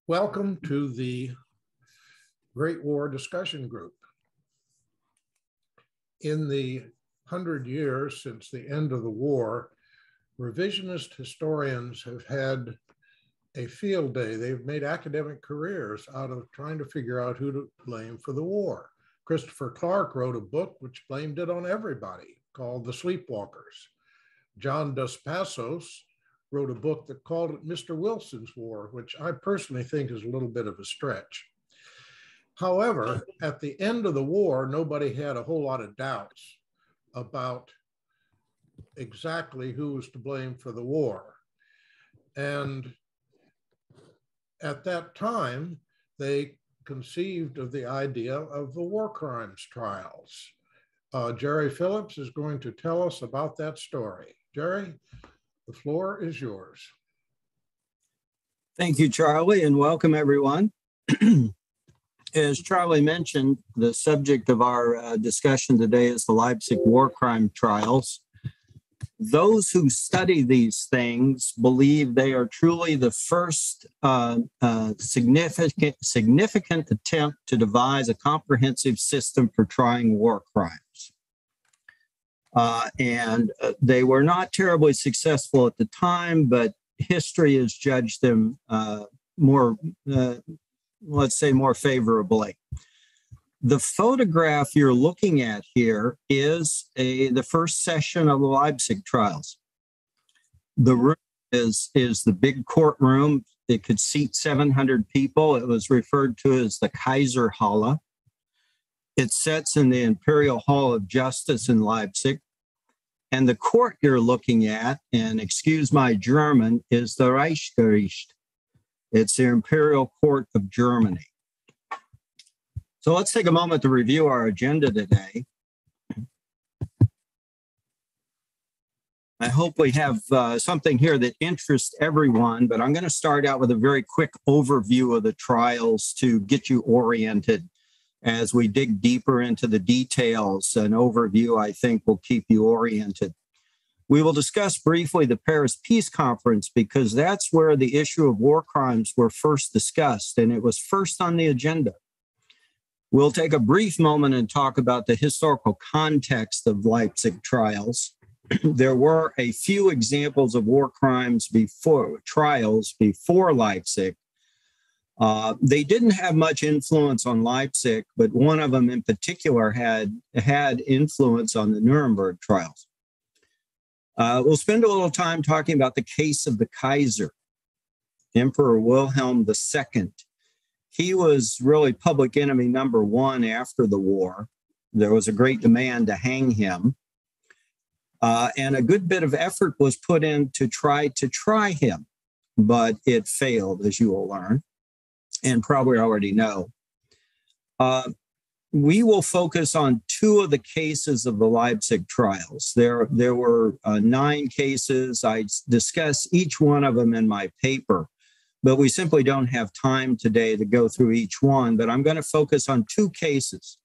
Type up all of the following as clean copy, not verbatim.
Welcome to the Great War Discussion Group. In the 100 years since the end of the war, revisionist historians have had a field day. They've made academic careers out of trying to figure out who to blame for the war. Christopher Clark wrote a book which blamed it on everybody, called The Sleepwalkers. John Dos Passos wrote a book that called it Mr. Wilson's War, which I personally think is a little bit of a stretch. However, at the end of the war, nobody had a whole lot of doubts about exactly who was to blame for the war. And at that time, they conceived of the idea of the War Crimes Trials. Jerry Phillips is going to tell us about that story. Jerry, the floor is yours. Thank you, Charlie, and welcome everyone. As Charlie mentioned, the subject of our discussion today is the Leipzig War Crimes Trials. Those who study these things believe they are truly the first significant attempt to devise a comprehensive system for trying war crimes. They were not terribly successful at the time, but history has judged them let's say more favorably. The photograph you're looking at here is the first session of the Leipzig Trials. The room is the big courtroom. It could seat 700 people. It was referred to as the Kaiserhalle. It sits in the Imperial Hall of Justice in Leipzig. And the court you're looking at, and excuse my German, is the Reichsgericht. It's the Imperial Court of Germany. So let's take a moment to review our agenda today. I hope we have something here that interests everyone, but I'm going to start out with a very quick overview of the trials to get you oriented. As we dig deeper into the details, an overview, I think, will keep you oriented. We will discuss briefly the Paris Peace Conference because that's where the issue of war crimes were first discussed, and it was first on the agenda. We'll take a brief moment and talk about the historical context of Leipzig trials. There were a few examples of war crimes trials before Leipzig. They didn't have much influence on Leipzig, but one of them in particular had influence on the Nuremberg trials. We'll spend a little time talking about the case of the Kaiser, Emperor Wilhelm II. He was really public enemy number one after the war. There was a great demand to hang him. And a good bit of effort was put in to try him, but it failed, as you will learn, and probably already know. We will focus on two of the cases of the Leipzig trials. There were 9 cases. I discuss each one of them in my paper, but we simply don't have time today to go through each one. But I'm going to focus on 2 cases.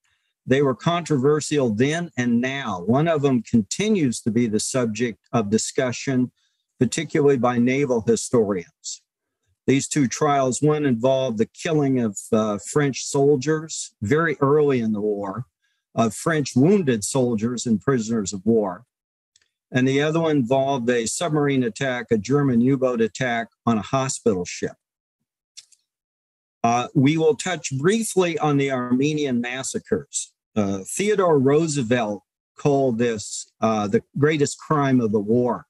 They were controversial then and now. One of them continues to be the subject of discussion, particularly by naval historians. These 2 trials, one involved the killing of French soldiers very early in the war, of French wounded soldiers and prisoners of war. And the other one involved a submarine attack, a German U-boat attack on a hospital ship. We will touch briefly on the Armenian massacres. Theodore Roosevelt called this the greatest crime of the war.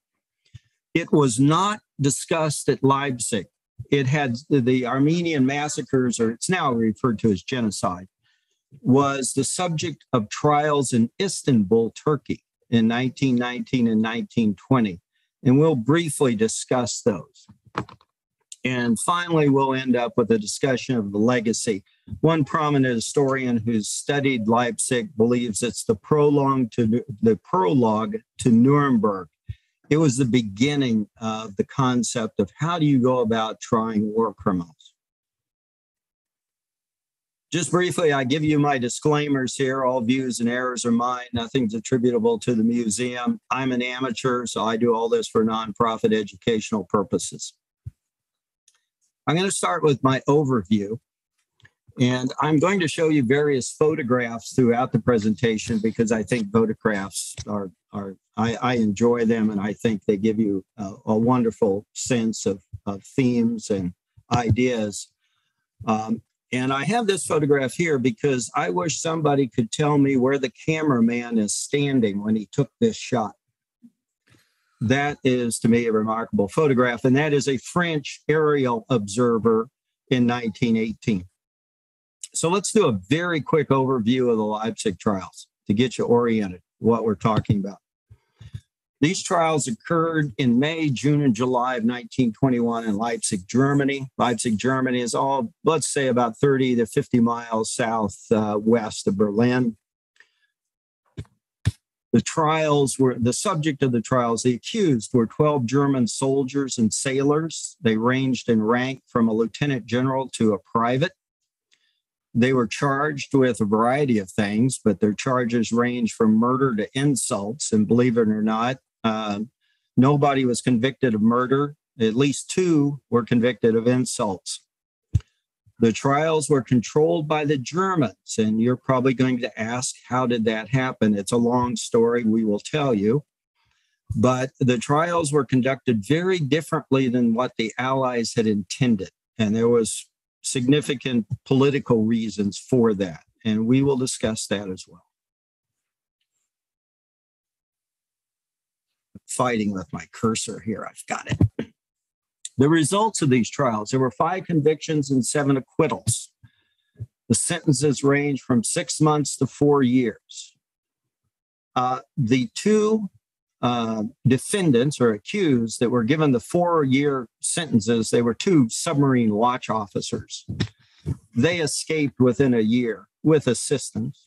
It was not discussed at Leipzig. It had the Armenian massacres, or it's now referred to as genocide, was the subject of trials in Istanbul, Turkey in 1919 and 1920. And we'll briefly discuss those. And finally, we'll end up with a discussion of the legacy. One prominent historian who's studied Leipzig believes it's the prologue to Nuremberg. It was the beginning of the concept of how do you go about trying war criminals. Just briefly, I give you my disclaimers here. All views and errors are mine. Nothing's attributable to the museum. I'm an amateur, so I do all this for nonprofit educational purposes. I'm going to start with my overview. And I'm going to show you various photographs throughout the presentation because I think photographs I enjoy them, and I think they give you a wonderful sense of themes and ideas. And I have this photograph here because I wish somebody could tell me where the cameraman is standing when he took this shot. That is, to me, a remarkable photograph, and that is a French aerial observer in 1918. So let's do a very quick overview of the Leipzig trials to get you oriented what we're talking about. These trials occurred in May, June, and July of 1921 in Leipzig, Germany. Leipzig, Germany is all, let's say, about 30 to 50 miles southwest of Berlin. The trials were, the subject of the trials, the accused were 12 German soldiers and sailors. They ranged in rank from a lieutenant general to a private. They were charged with a variety of things, but their charges range from murder to insults. And believe it or not, nobody was convicted of murder. At least 2 were convicted of insults. The trials were controlled by the Germans, and you're probably going to ask, how did that happen? It's a long story, we will tell you. But the trials were conducted very differently than what the Allies had intended, and there was significant political reasons for that, and we will discuss that as well. Fighting with my cursor here, I've got it. The results of these trials, there were 5 convictions and 7 acquittals. The sentences range from 6 months to 4 years. The 2 defendants or accused that were given the 4-year sentences, they were 2 submarine watch officers. They escaped within a year with assistance,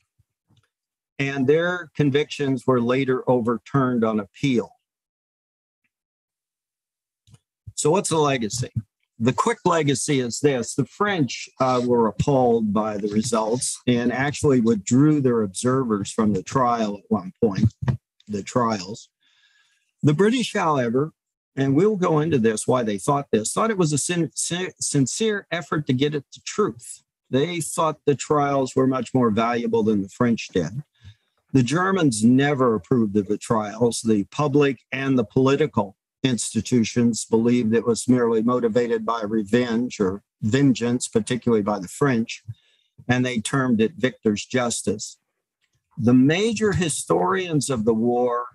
and their convictions were later overturned on appeal. So what's the legacy? The quick legacy is this. The French were appalled by the results and actually withdrew their observers from the trial at one point, the trials. The British, however, and we'll go into this, why they thought this, thought it was a sincere effort to get at the truth. They thought the trials were much more valuable than the French did. The Germans never approved of the trials. The public and the political institutions believed it was merely motivated by revenge or vengeance, particularly by the French, and they termed it victor's justice. The major historians of the war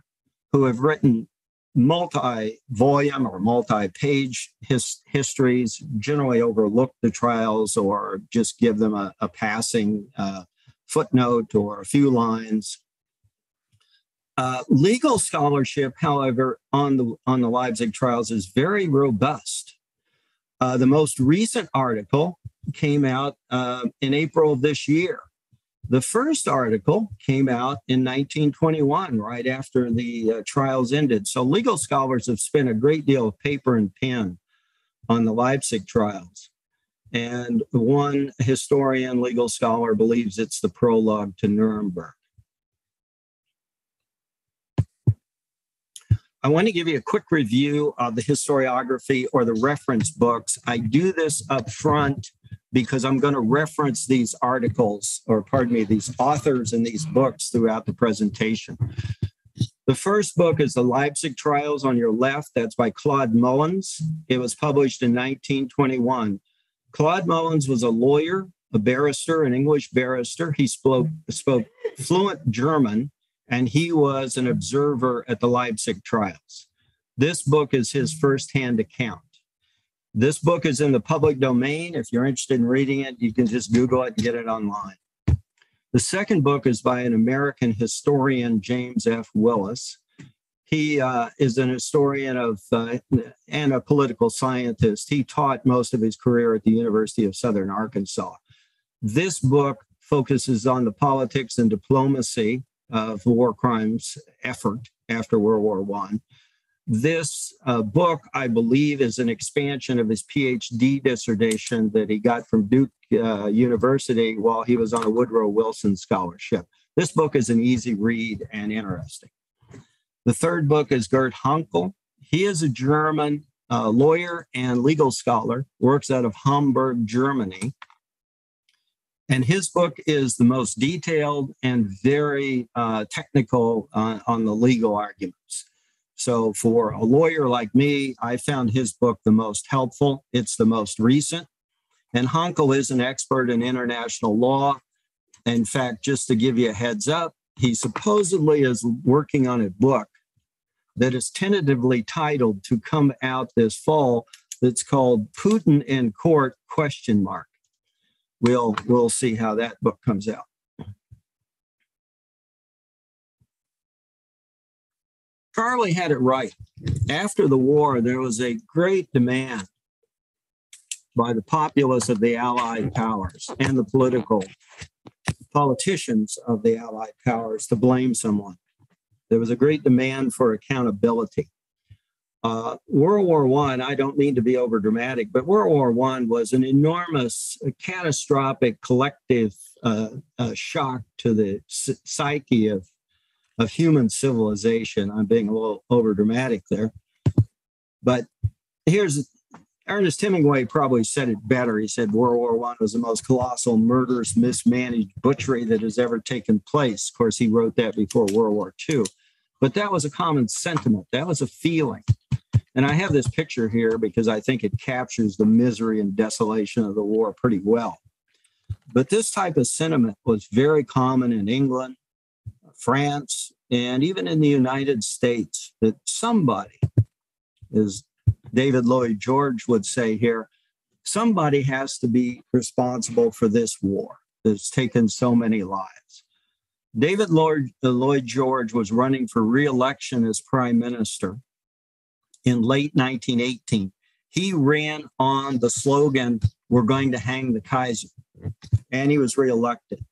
who have written multi-volume or multi-page histories generally overlook the trials or just give them a passing footnote or a few lines. Legal scholarship, however, on the Leipzig trials is very robust. The most recent article came out in April of this year. The first article came out in 1921, right after the trials ended. So legal scholars have spent a great deal of paper and pen on the Leipzig trials. And one historian, legal scholar, believes it's the prologue to Nuremberg. I want to give you a quick review of the historiography or the reference books. I do this up front because I'm going to reference these articles, or pardon me, these authors and these books throughout the presentation. The first book is The Leipzig Trials on your left. That's by Claude Mullins. It was published in 1921. Claude Mullins was a lawyer, a barrister, an English barrister. He spoke fluent German, and he was an observer at the Leipzig trials. This book is his firsthand account. This book is in the public domain. If you're interested in reading it, you can just Google it and get it online. The second book is by an American historian, James F. Willis. He is an historian and a political scientist. He taught most of his career at the University of Southern Arkansas. This book focuses on the politics and diplomacy of the war crimes effort after World War I. This book, I believe, is an expansion of his PhD dissertation that he got from Duke University while he was on a Woodrow Wilson scholarship. This book is an easy read and interesting. The third book is Gerd Hankel. He is a German a lawyer and legal scholar, works out of Hamburg, Germany. And his book is the most detailed and very technical on the legal arguments. So for a lawyer like me, I found his book the most helpful. It's the most recent. And Hankel is an expert in international law. In fact, just to give you a heads up, he supposedly is working on a book that is tentatively titled to come out this fall that's called Putin in Court ? We'll see how that book comes out. Charlie had it right. After the war, there was a great demand by the populace of the Allied powers and the politicians of the Allied powers to blame someone. There was a great demand for accountability. World War I don't mean to be overdramatic, but World War I was an enormous, catastrophic, collective shock to the psyche of human civilization. I'm being a little overdramatic there. But Ernest Hemingway probably said it better. He said World War I was the most colossal, murderous, mismanaged butchery that has ever taken place. Of course, he wrote that before World War II. But that was a common sentiment. That was a feeling. And I have this picture here because I think it captures the misery and desolation of the war pretty well. But this type of sentiment was very common in England, France, and even in the United States, that somebody, as David Lloyd George would say here, somebody has to be responsible for this war that's taken so many lives. David Lloyd George was running for re-election as prime minister in late 1918. He ran on the slogan, "We're going to hang the Kaiser," and he was re-elected.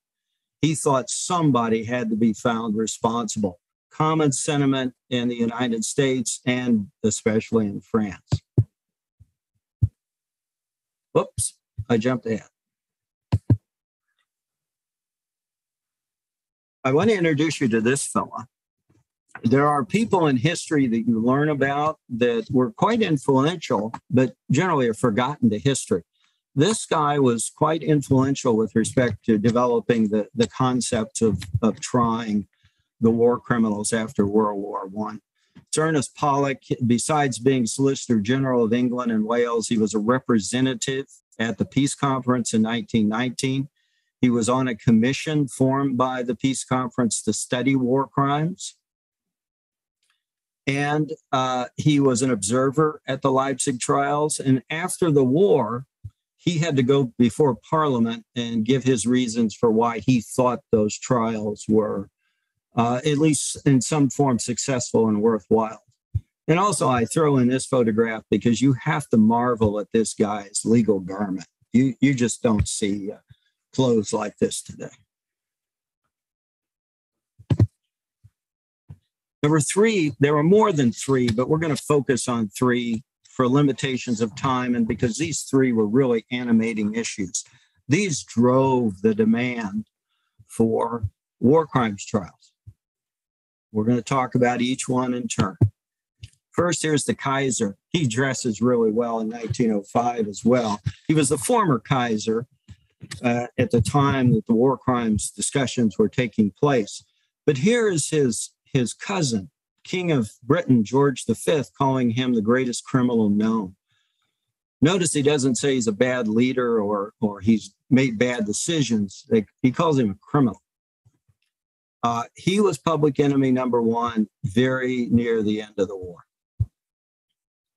He thought somebody had to be found responsible. Common sentiment in the United States and especially in France. Whoops, I jumped ahead. I want to introduce you to this fella. There are people in history that you learn about that were quite influential, but generally are forgotten to history. This guy was quite influential with respect to developing the concept of trying the war criminals after World War I. It's Ernest Pollock. Besides being Solicitor General of England and Wales, he was a representative at the Peace Conference in 1919. He was on a commission formed by the Peace Conference to study war crimes. And he was an observer at the Leipzig Trials. And after the war, he had to go before Parliament and give his reasons for why he thought those trials were, at least in some form, successful and worthwhile. And also, I throw in this photograph because you have to marvel at this guy's legal garment. You just don't see clothes like this today. Number three, there were more than three, but we're going to focus on three for limitations of time and because these three were really animating issues. These drove the demand for war crimes trials. We're going to talk about each one in turn. First, here's the Kaiser. He dresses really well in 1905 as well. He was the former Kaiser at the time that the war crimes discussions were taking place. But here is his cousin, King of Britain, George V, calling him the greatest criminal known. Notice he doesn't say he's a bad leader or he's made bad decisions. He calls him a criminal. He was public enemy number one very near the end of the war.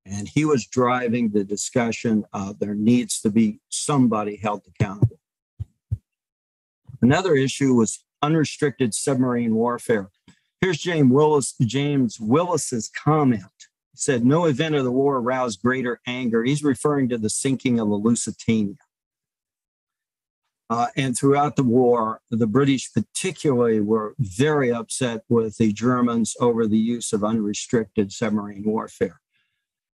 And he was driving the discussion of there needs to be somebody held accountable. Another issue was unrestricted submarine warfare. Here's James Willis's comment. He said, no event of the war aroused greater anger. He's referring to the sinking of the Lusitania. And throughout the war, the British particularly were very upset with the Germans over the use of unrestricted submarine warfare.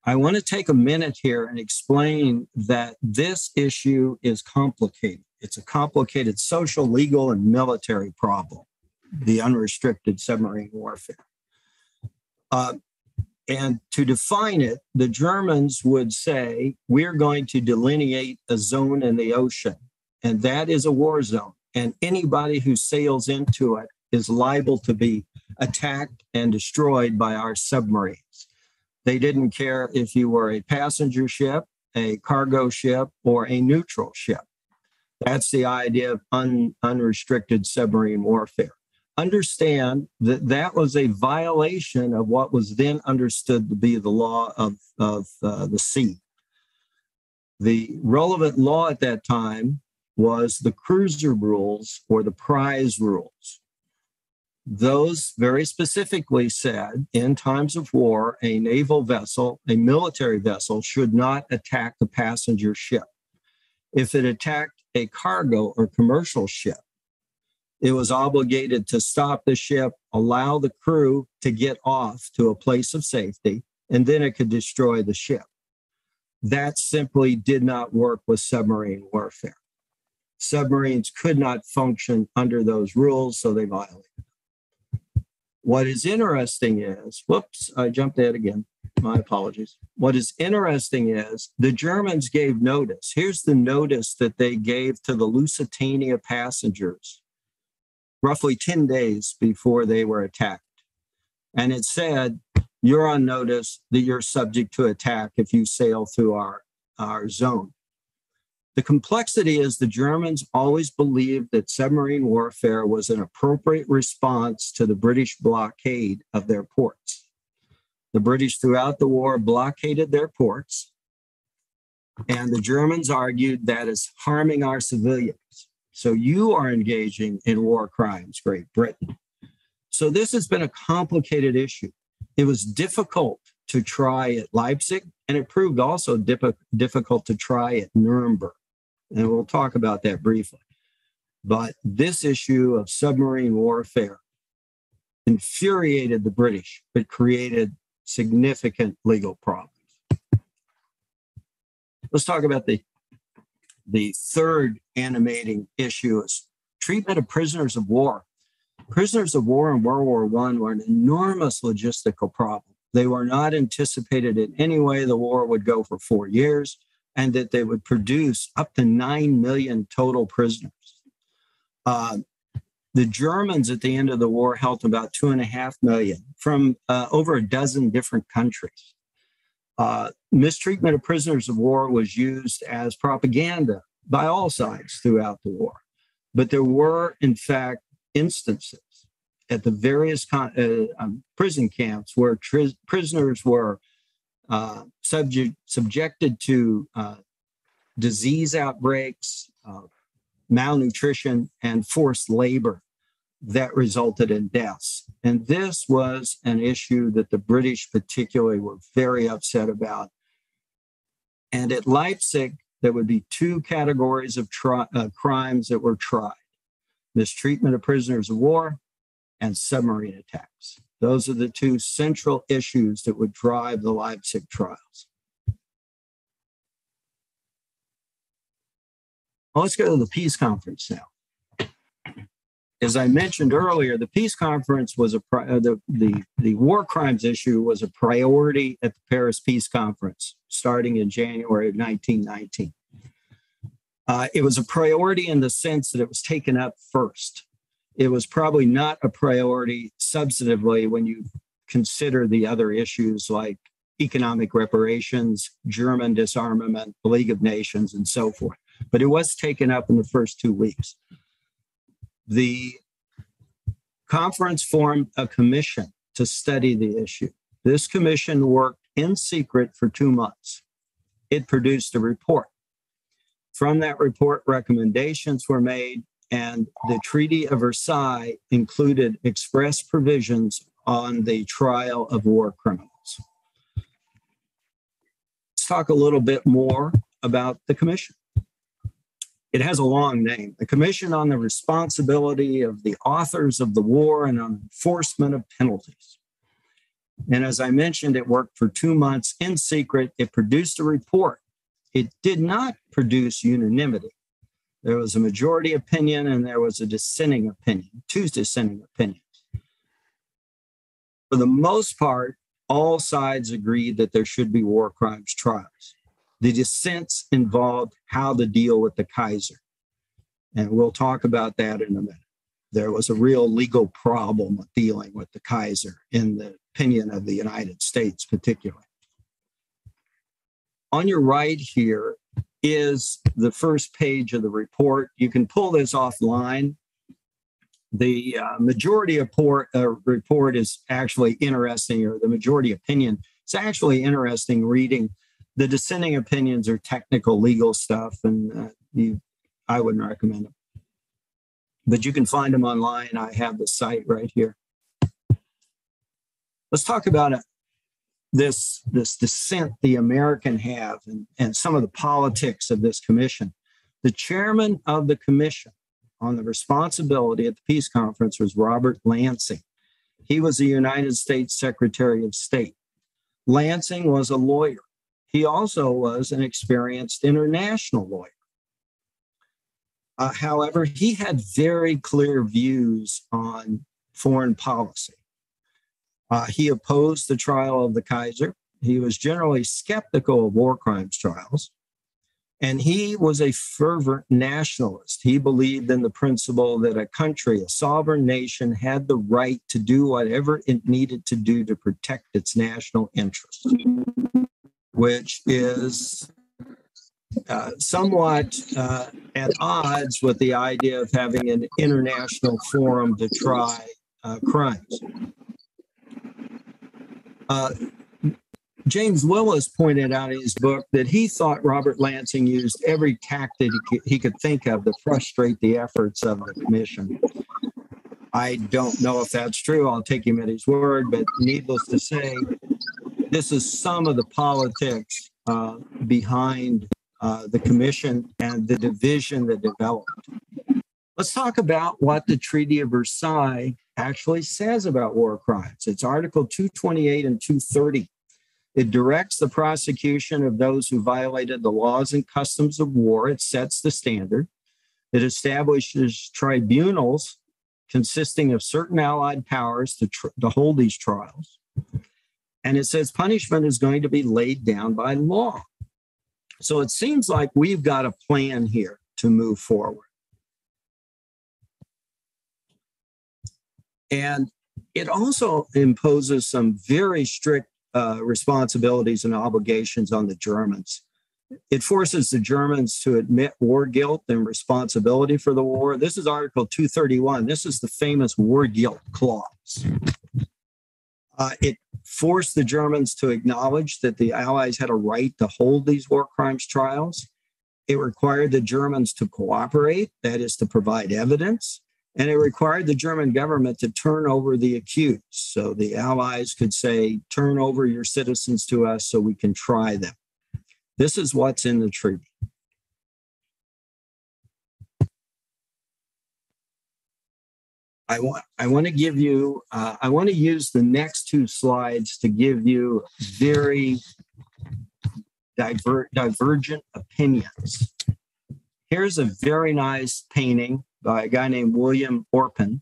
I want to take a minute here and explain that this issue is complicated. It's a complicated social, legal, and military problem, the unrestricted submarine warfare. And to define it, the Germans would say, we're going to delineate a zone in the ocean, and that is a war zone. And anybody who sails into it is liable to be attacked and destroyed by our submarines. They didn't care if you were a passenger ship, a cargo ship, or a neutral ship. That's the idea of unrestricted submarine warfare. Understand that that was a violation of what was then understood to be the law of the sea. The relevant law at that time was the cruiser rules or the prize rules. Those very specifically said, in times of war, a naval vessel, a military vessel, should not attack the passenger ship. If it attacked a cargo or commercial ship, it was obligated to stop the ship, allow the crew to get off to a place of safety, and then it could destroy the ship. That simply did not work with submarine warfare. Submarines could not function under those rules, so they violated them. What is interesting is, whoops, I jumped ahead again. My apologies. What is interesting is the Germans gave notice. Here's the notice that they gave to the Lusitania passengers roughly 10 days before they were attacked. And it said, you're on notice that you're subject to attack if you sail through our zone. The complexity is the Germans always believed that submarine warfare was an appropriate response to the British blockade of their ports. The British throughout the war blockaded their ports, and the Germans argued that is harming our civilians. So you are engaging in war crimes, Great Britain. So this has been a complicated issue. It was difficult to try at Leipzig, and it proved also difficult to try at Nuremberg. And we'll talk about that briefly. But this issue of submarine warfare infuriated the British, but created significant legal problems. Let's talk about the third animating issue is treatment of prisoners of war. Prisoners of war in World War I were an enormous logistical problem. They were not anticipated in any way the war would go for 4 years and that they would produce up to 9 million total prisoners. The Germans at the end of the war held about 2.5 million from over a dozen different countries. Mistreatment of prisoners of war was used as propaganda by all sides throughout the war. But there were, in fact, instances at the various prison camps where prisoners were subjected to disease outbreaks, malnutrition, and forced labor that resulted in deaths. And this was an issue that the British particularly were very upset about. And at Leipzig, there would be two categories of crimes that were tried: mistreatment of prisoners of war and submarine attacks. Those are the two central issues that would drive the Leipzig trials. Well, let's go to the peace conference now. As I mentioned earlier, the peace conference was the war crimes issue was a priority at the Paris Peace Conference starting in January of 1919. It was a priority in the sense that it was taken up first. It was probably not a priority substantively when you consider the other issues like economic reparations, German disarmament, the League of Nations, and so forth. But it was taken up in the first 2 weeks. The conference formed a commission to study the issue. This commission worked in secret for 2 months. It produced a report. From that report, recommendations were made, and the Treaty of Versailles included express provisions on the trial of war criminals. Let's talk a little bit more about the commission. It has a long name: the Commission on the Responsibility of the Authors of the War and on Enforcement of Penalties. And as I mentioned, it worked for 2 months in secret. It produced a report. It did not produce unanimity. There was a majority opinion and there was a dissenting opinion, 2 dissenting opinions. For the most part, all sides agreed that there should be war crimes trials. The dissents involved how to deal with the Kaiser. And we'll talk about that in a minute. There was a real legal problem with dealing with the Kaiser in the opinion of the United States particularly. On your right here is the first page of the report. You can pull this offline. The majority report is actually interesting, or the majority opinion. It's actually interesting reading. The dissenting opinions are technical legal stuff, and I wouldn't recommend them. But you can find them online. I have the site right here. Let's talk about this dissent the American have and some of the politics of this commission. The chairman of the commission on the responsibility at the peace conference was Robert Lansing. He was the United States Secretary of State. Lansing was a lawyer. He also was an experienced international lawyer. However, he had very clear views on foreign policy. He opposed the trial of the Kaiser. He was generally skeptical of war crimes trials. And he was a fervent nationalist. He believed in the principle that a country, a sovereign nation, had the right to do whatever it needed to do to protect its national interests, which is somewhat at odds with the idea of having an international forum to try crimes. James Willis pointed out in his book that he thought Robert Lansing used every tactic he could think of to frustrate the efforts of the commission. I don't know if that's true. I'll take him at his word, but needless to say, this is some of the politics behind the commission and the division that developed. Let's talk about what the Treaty of Versailles actually says about war crimes. It's Article 228 and 230. It directs the prosecution of those who violated the laws and customs of war. It sets the standard. It establishes tribunals consisting of certain allied powers to hold these trials. And it says punishment is going to be laid down by law. So it seems like we've got a plan here to move forward. And it also imposes some very strict responsibilities and obligations on the Germans. It forces the Germans to admit war guilt and responsibility for the war. This is Article 231. This is the famous war guilt clause. It forced the Germans to acknowledge that the Allies had a right to hold these war crimes trials. It required the Germans to cooperate, that is, to provide evidence. And it required the German government to turn over the accused. So the Allies could say, turn over your citizens to us so we can try them. This is what's in the treaty. I want to give you, I want to use the next two slides to give you very divergent opinions. Here's a very nice painting by a guy named William Orpen.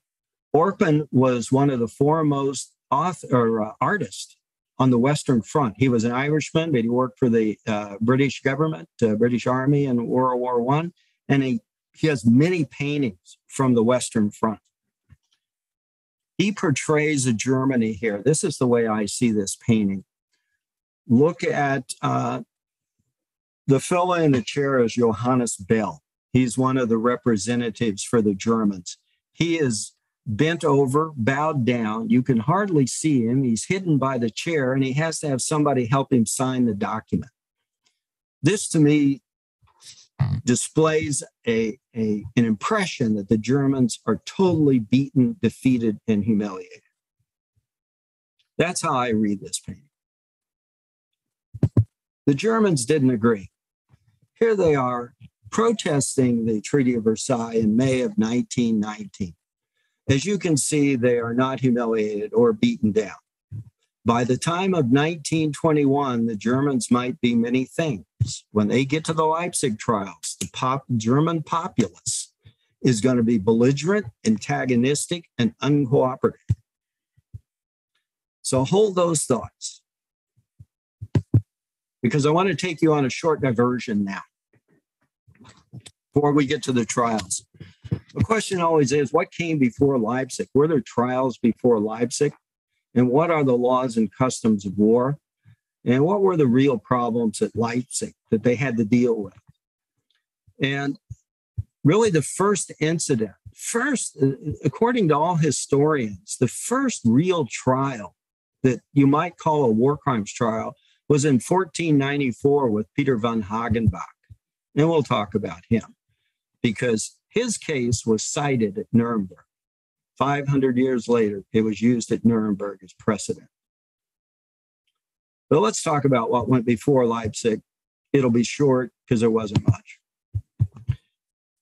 Orpen was one of the foremost artists on the Western Front. He was an Irishman, but he worked for the British government, British Army in World War I, and he has many paintings from the Western Front. He portrays a Germany here. This is the way I see this painting. Look at the fellow in the chair is Johannes Bell. He's one of the representatives for the Germans. He is bent over, bowed down. You can hardly see him. He's hidden by the chair, and he has to have somebody help him sign the document. This, to me, displays an impression that the Germans are totally beaten, defeated, and humiliated. That's how I read this painting. The Germans didn't agree. Here they are protesting the Treaty of Versailles in May of 1919. As you can see, they are not humiliated or beaten down. By the time of 1921, the Germans might be many things. When they get to the Leipzig Trials, the German populace is going to be belligerent, antagonistic, and uncooperative. So hold those thoughts. because I want to take you on a short diversion now before we get to the trials. The question always is, what came before Leipzig? Were there trials before Leipzig? And what are the laws and customs of war? And what were the real problems at Leipzig that they had to deal with? And really the first incident, according to all historians, the first real trial that you might call a war crimes trial was in 1494 with Peter von Hagenbach. And we'll talk about him because his case was cited at Nuremberg. 500 years later, it was used at Nuremberg as precedent. But let's talk about what went before Leipzig. It'll be short because there wasn't much.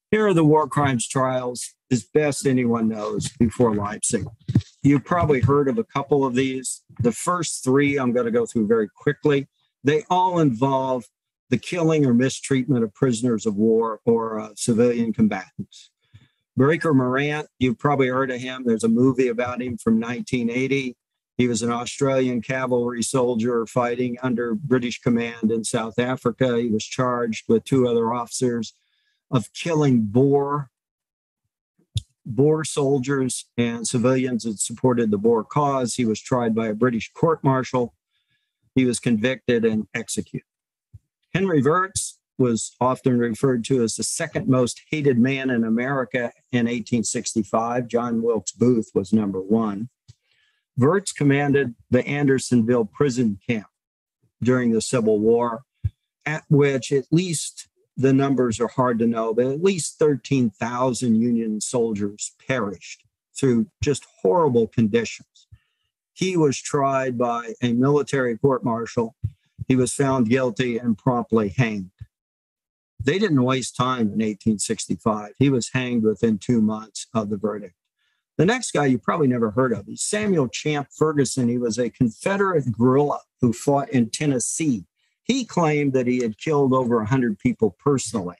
Here are the war crimes trials as best anyone knows before Leipzig. You've probably heard of a couple of these. The first three I'm going to go through very quickly. They all involve the killing or mistreatment of prisoners of war or civilian combatants. Breaker Morant, you've probably heard of him. There's a movie about him from 1980. He was an Australian cavalry soldier fighting under British command in South Africa. He was charged with two other officers of killing Boer soldiers and civilians that supported the Boer cause. He was tried by a British court-martial. He was convicted and executed. Henry Wirz was often referred to as the second most hated man in America in 1865. John Wilkes Booth was number one. Wirz commanded the Andersonville prison camp during the Civil War, at which at least, the numbers are hard to know, but at least 13,000 Union soldiers perished through just horrible conditions. He was tried by a military court-martial. He was found guilty and promptly hanged. They didn't waste time in 1865. He was hanged within 2 months of the verdict. The next guy you probably never heard of is Samuel Champ Ferguson. He was a Confederate guerrilla who fought in Tennessee. He claimed that he had killed over 100 people personally.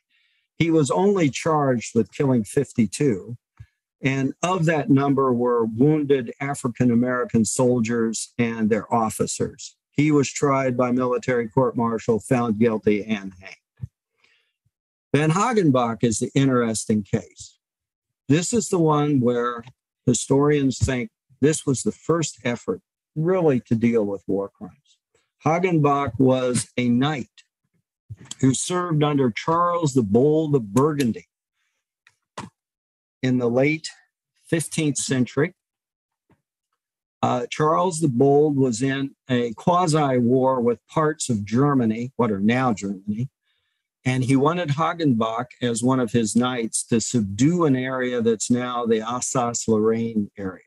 He was only charged with killing 52. And of that number were wounded African-American soldiers and their officers. He was tried by military court-martial, found guilty, and hanged. Van Hagenbach is the interesting case. This is the one where historians think this was the first effort really to deal with war crimes. Hagenbach was a knight who served under Charles the Bold of Burgundy in the late 15th century. Charles the Bold was in a quasi-war with parts of Germany, what are now Germany, and he wanted Hagenbach as one of his knights to subdue an area that's now the Alsace-Lorraine area.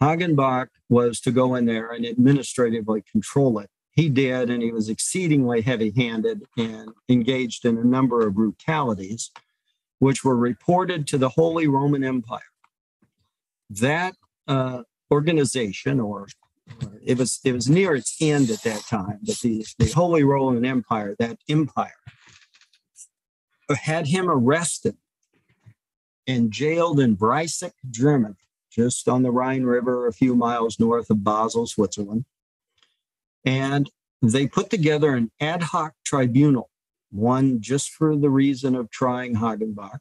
Hagenbach was to go in there and administratively control it. He did, and he was exceedingly heavy-handed and engaged in a number of brutalities, which were reported to the Holy Roman Empire. That organization, or it was near its end at that time, but the Holy Roman Empire, that empire, had him arrested and jailed in Breisach, Germany, just on the Rhine River, a few miles north of Basel, Switzerland. And they put together an ad hoc tribunal, one just for the reason of trying Hagenbach.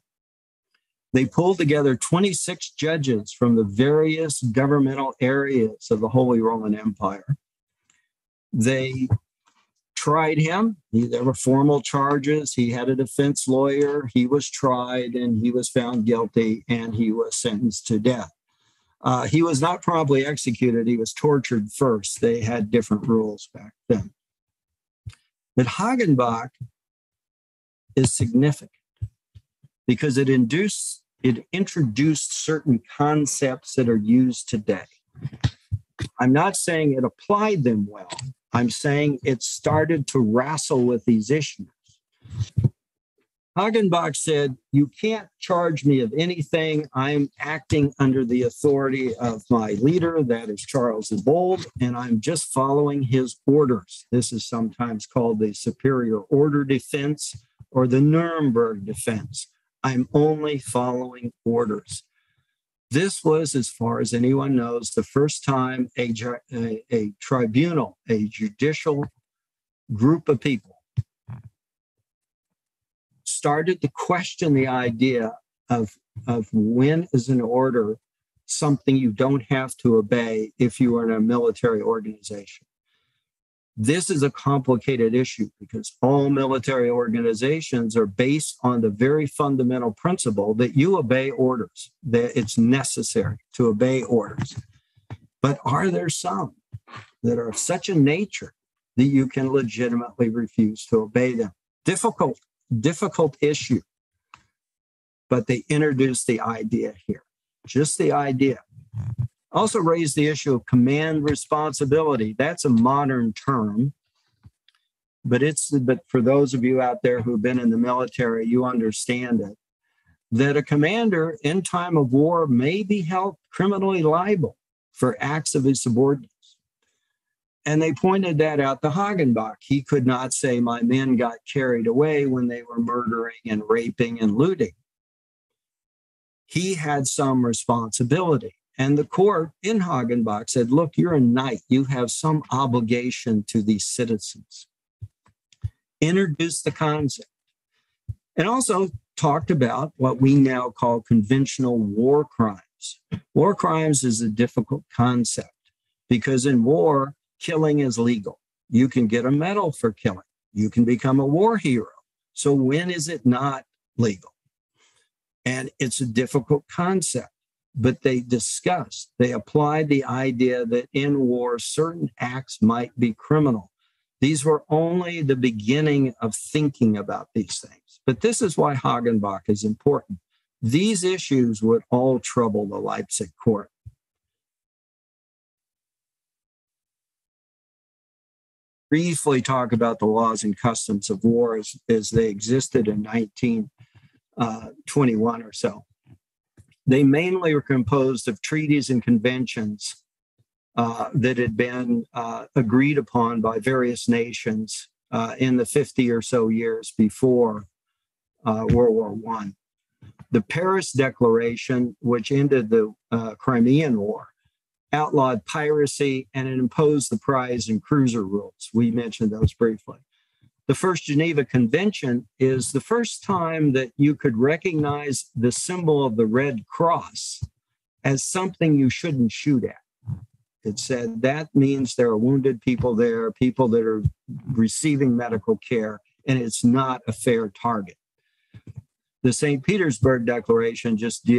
They pulled together 26 judges from the various governmental areas of the Holy Roman Empire. They tried him. There were formal charges. He had a defense lawyer. He was tried and he was found guilty and he was sentenced to death. He was not promptly executed. He was tortured first. They had different rules back then. But Hagenbach is significant because it introduced certain concepts that are used today. I'm not saying it applied them well. I'm saying it started to wrestle with these issues. Hagenbach said, "You can't charge me of anything. I'm acting under the authority of my leader, that is Charles the Bold, and I'm just following his orders." This is sometimes called the superior order defense or the Nuremberg defense. I'm only following orders. This was, as far as anyone knows, the first time a tribunal, a judicial group of people started to question the idea of when is an order something you don't have to obey if you are in a military organization. This is a complicated issue because all military organizations are based on the very fundamental principle that you obey orders, that it's necessary to obey orders. But are there some that are of such a nature that you can legitimately refuse to obey them? Difficult issue. But they introduced the idea here, just the idea. Also raised the issue of command responsibility. That's a modern term, but for those of you out there who've been in the military, you understand it, that a commander in time of war may be held criminally liable for acts of his subordinates. And they pointed that out to Hagenbach. He could not say, my men got carried away when they were murdering and raping and looting. He had some responsibility. And the court in Hagenbach said, look, you're a knight. You have some obligation to these citizens. Introduced the concept. And also talked about what we now call conventional war crimes. War crimes is a difficult concept because in war, killing is legal. You can get a medal for killing. You can become a war hero. So when is it not legal? And it's a difficult concept. But they applied the idea that in war, certain acts might be criminal. These were only the beginning of thinking about these things. But this is why Hagenbach is important. These issues would all trouble the Leipzig court. Briefly talk about the laws and customs of war as they existed in 1921 or so. They mainly were composed of treaties and conventions that had been agreed upon by various nations in the 50 or so years before World War I. The Paris Declaration, which ended the Crimean War, outlawed piracy and it imposed the prize and cruiser rules. We mentioned those briefly. The first Geneva Convention is the first time that you could recognize the symbol of the Red Cross as something you shouldn't shoot at. It said that means there are wounded people there, people that are receiving medical care, and it's not a fair target. The St. Petersburg Declaration just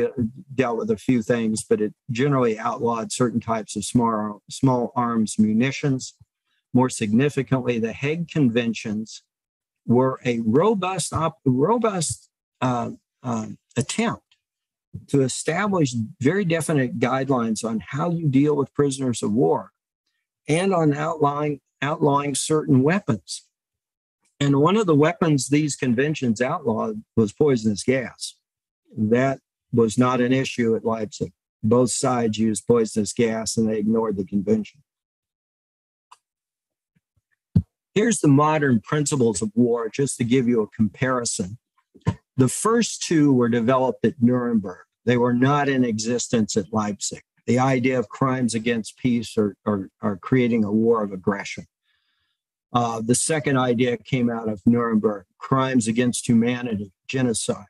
dealt with a few things, but it generally outlawed certain types of small arms munitions. More significantly, the Hague Conventions were a robust attempt to establish very definite guidelines on how you deal with prisoners of war and on outlawing certain weapons. And one of the weapons these conventions outlawed was poisonous gas. That was not an issue at Leipzig. Both sides used poisonous gas and they ignored the convention. Here's the modern principles of war, just to give you a comparison. The first two were developed at Nuremberg. They were not in existence at Leipzig. The idea of crimes against peace or creating a war of aggression. The second idea came out of Nuremberg, crimes against humanity, genocide.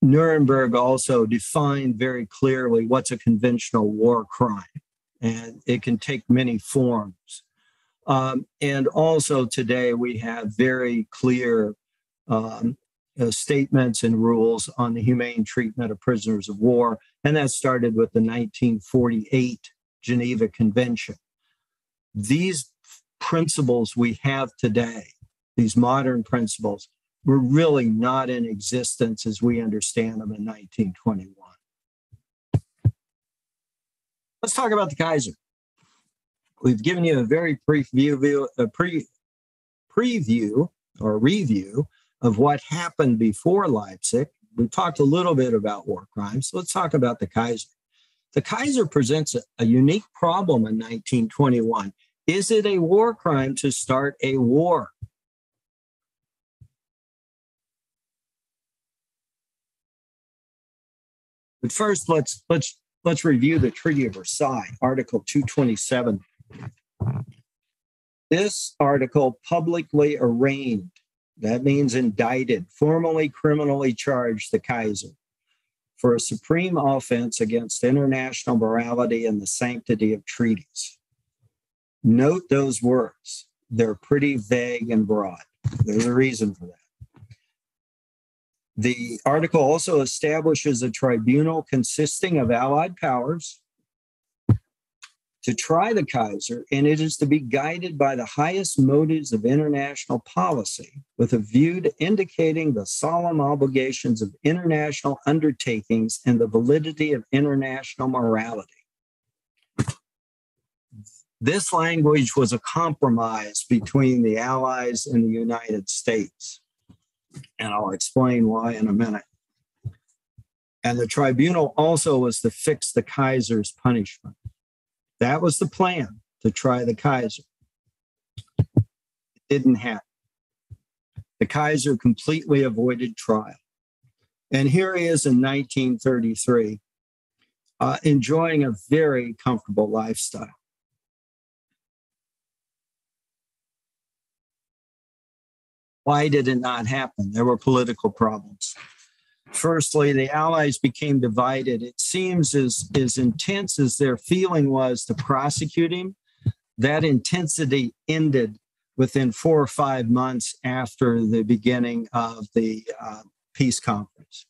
Nuremberg also defined very clearly what's a conventional war crime, and it can take many forms. And also today we have very clear statements and rules on the humane treatment of prisoners of war. And that started with the 1948 Geneva Convention. These principles we have today, these modern principles, were really not in existence as we understand them in 1921. Let's talk about the Kaiser. We've given you a very brief preview or review of what happened before Leipzig. We talked a little bit about war crimes. So let's talk about the Kaiser. The Kaiser presents a unique problem in 1921. Is it a war crime to start a war? But first, let's review the Treaty of Versailles, Article 227. This article publicly arraigned, that means indicted, formally criminally charged the Kaiser for a supreme offense against international morality and the sanctity of treaties. Note those words. They're pretty vague and broad. There's a reason for that. The article also establishes a tribunal consisting of allied powers to try the Kaiser, and it is to be guided by the highest motives of international policy with a view to indicating the solemn obligations of international undertakings and the validity of international morality. This language was a compromise between the Allies and the United States, and I'll explain why in a minute. And the tribunal also was to fix the Kaiser's punishment. That was the plan, to try the Kaiser. It didn't happen. The Kaiser completely avoided trial. And here he is in 1933, enjoying a very comfortable lifestyle. Why did it not happen? There were political problems. Firstly, the Allies became divided. It seems as intense as their feeling was to prosecute him, that intensity ended within 4 or 5 months after the beginning of the peace conference.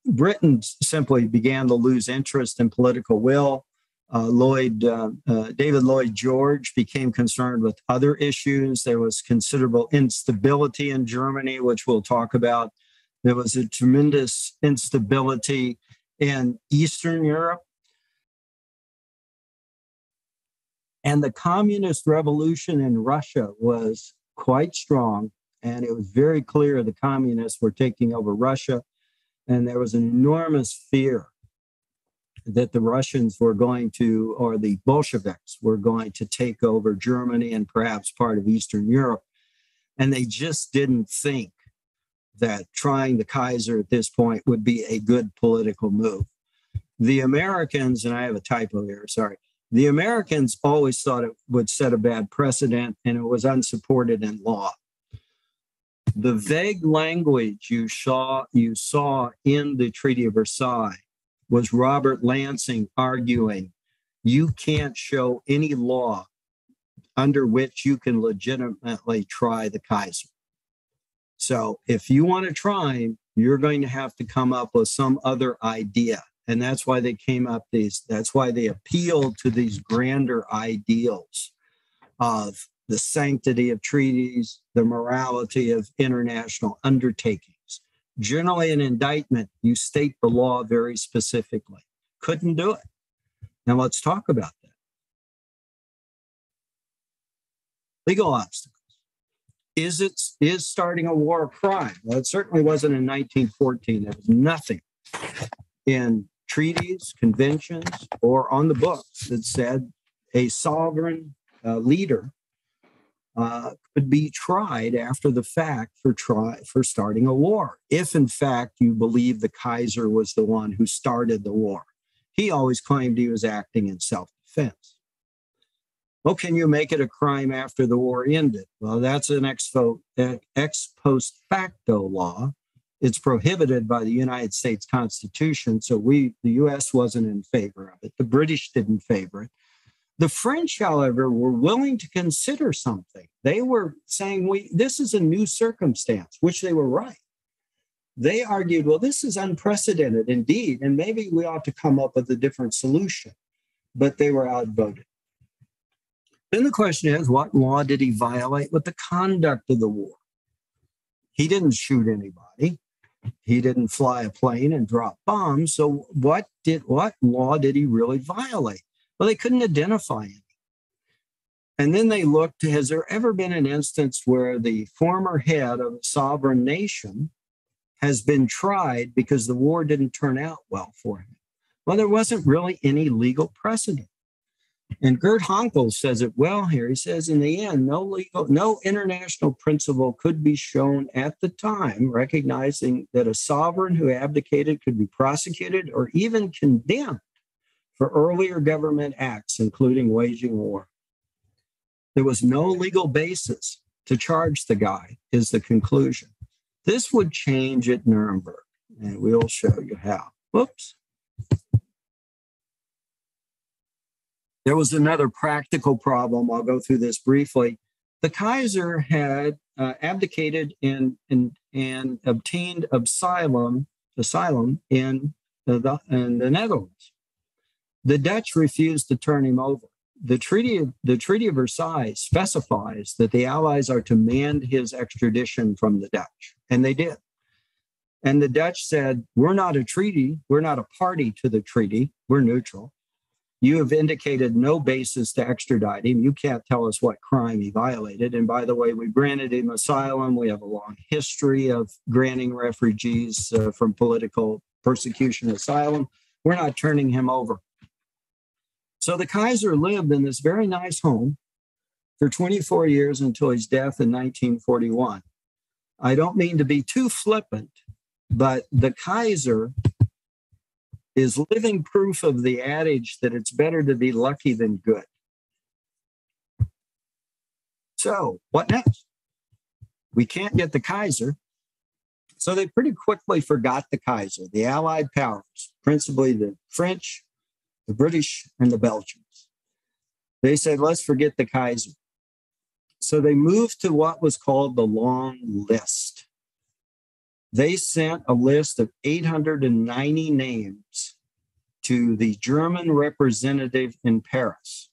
Britain simply began to lose interest in political will. David Lloyd George became concerned with other issues. There was considerable instability in Germany, which we'll talk about. There was a tremendous instability in Eastern Europe. And the communist revolution in Russia was quite strong. And it was very clear the communists were taking over Russia. And there was enormous fear that the Russians were going to, or the Bolsheviks were going to take over Germany and perhaps part of Eastern Europe. And they just didn't think that trying the Kaiser at this point would be a good political move. The Americans, and I have a typo here, sorry. The Americans always thought it would set a bad precedent, and it was unsupported in law. The vague language you saw in the Treaty of Versailles was Robert Lansing arguing, you can't show any law under which you can legitimately try the Kaiser. So if you want to try him, you're going to have to come up with some other idea. And that's why they that's why they appealed to these grander ideals of the sanctity of treaties, the morality of international undertakings. Generally, an indictment, you state the law very specifically. Couldn't do it. Now let's talk about that. Legal obstacles. Is starting a war a crime? Well, it certainly wasn't in 1914. There was nothing in treaties, conventions, or on the books that said a sovereign leader could be tried after the fact for starting a war, if in fact you believe the Kaiser was the one who started the war. He always claimed he was acting in self-defense. Well, can you make it a crime after the war ended? Well, that's an ex post facto law. It's prohibited by the United States Constitution, so the U.S. wasn't in favor of it. The British didn't favor it. The French, however, were willing to consider something. They were saying, this is a new circumstance, which they were right. They argued, well, this is unprecedented indeed, and maybe we ought to come up with a different solution. But they were outvoted. Then the question is, what law did he violate with the conduct of the war? He didn't shoot anybody. He didn't fly a plane and drop bombs. So what law did he really violate? Well, they couldn't identify any. And then they looked, has there ever been an instance where the former head of a sovereign nation has been tried because the war didn't turn out well for him? Well, there wasn't really any legal precedent. And Gerd Honkel says it well here. He says, in the end, no international principle could be shown at the time, recognizing that a sovereign who abdicated could be prosecuted or even condemned for earlier government acts, including waging war. There was no legal basis to charge the guy, is the conclusion. This would change at Nuremberg, and we'll show you how. Whoops. There was another practical problem. I'll go through this briefly. The Kaiser had abdicated and obtained asylum in the Netherlands. The Dutch refused to turn him over. The Treaty of Versailles specifies that the Allies are to demand his extradition from the Dutch, and they did. And the Dutch said, we're not a treaty, we're not a party to the treaty, we're neutral. You have indicated no basis to extradite him. You can't tell us what crime he violated. And by the way, we granted him asylum. We have a long history of granting refugees from political persecution asylum. We're not turning him over. So the Kaiser lived in this very nice home for 24 years until his death in 1941. I don't mean to be too flippant, but the Kaiser is living proof of the adage that it's better to be lucky than good. So what next? We can't get the Kaiser. So they pretty quickly forgot the Kaiser, the Allied powers, principally the French, the British, and the Belgians. They said, let's forget the Kaiser. So they moved to what was called the Long List. They sent a list of 890 names to the German representative in Paris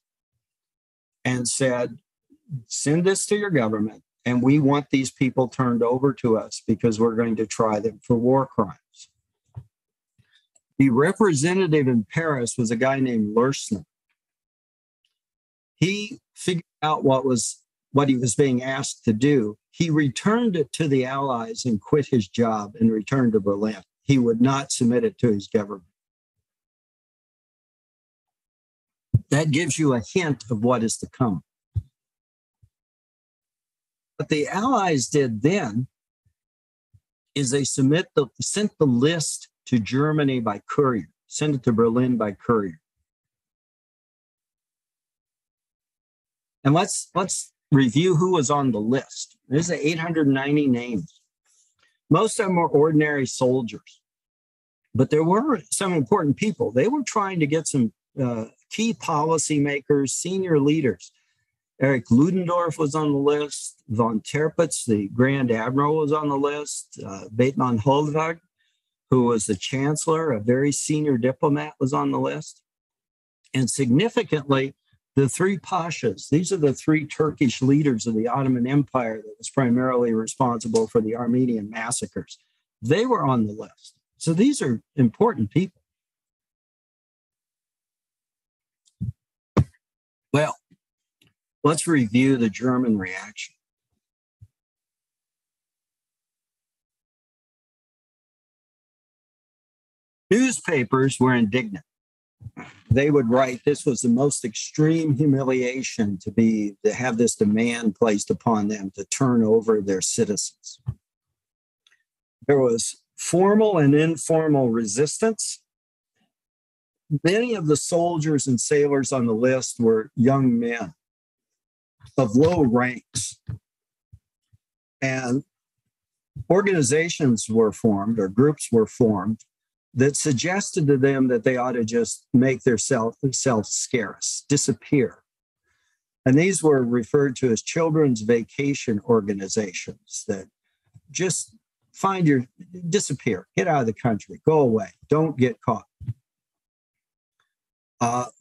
and said, send this to your government, and we want these people turned over to us because we're going to try them for war crimes. The representative in Paris was a guy named Lersner. He figured out what he was being asked to do. He returned it to the Allies and quit his job and returned to Berlin. He would not submit it to his government. That gives you a hint of what is to come. What the Allies did then is they sent the list to Germany by courier, sent it to Berlin by courier. And let's review who was on the list. There's 890 names. Most of them were ordinary soldiers, but there were some important people. They were trying to get some key policymakers, senior leaders. Erich Ludendorff was on the list. Von Tirpitz, the Grand Admiral, was on the list. Bethmann Hollweg, who was the chancellor, a very senior diplomat, was on the list. And significantly, the three pashas, these are the three Turkish leaders of the Ottoman Empire that was primarily responsible for the Armenian massacres. They were on the list. So these are important people. Well, let's review the German reaction. Newspapers were indignant. They would write, this was the most extreme humiliation to have this demand placed upon them to turn over their citizens. There was formal and informal resistance. Many of the soldiers and sailors on the list were young men of low ranks. And organizations were formed, or groups were formed, that suggested to them that they ought to just make themselves scarce, disappear. And these were referred to as children's vacation organizations that just disappear, get out of the country, go away, don't get caught.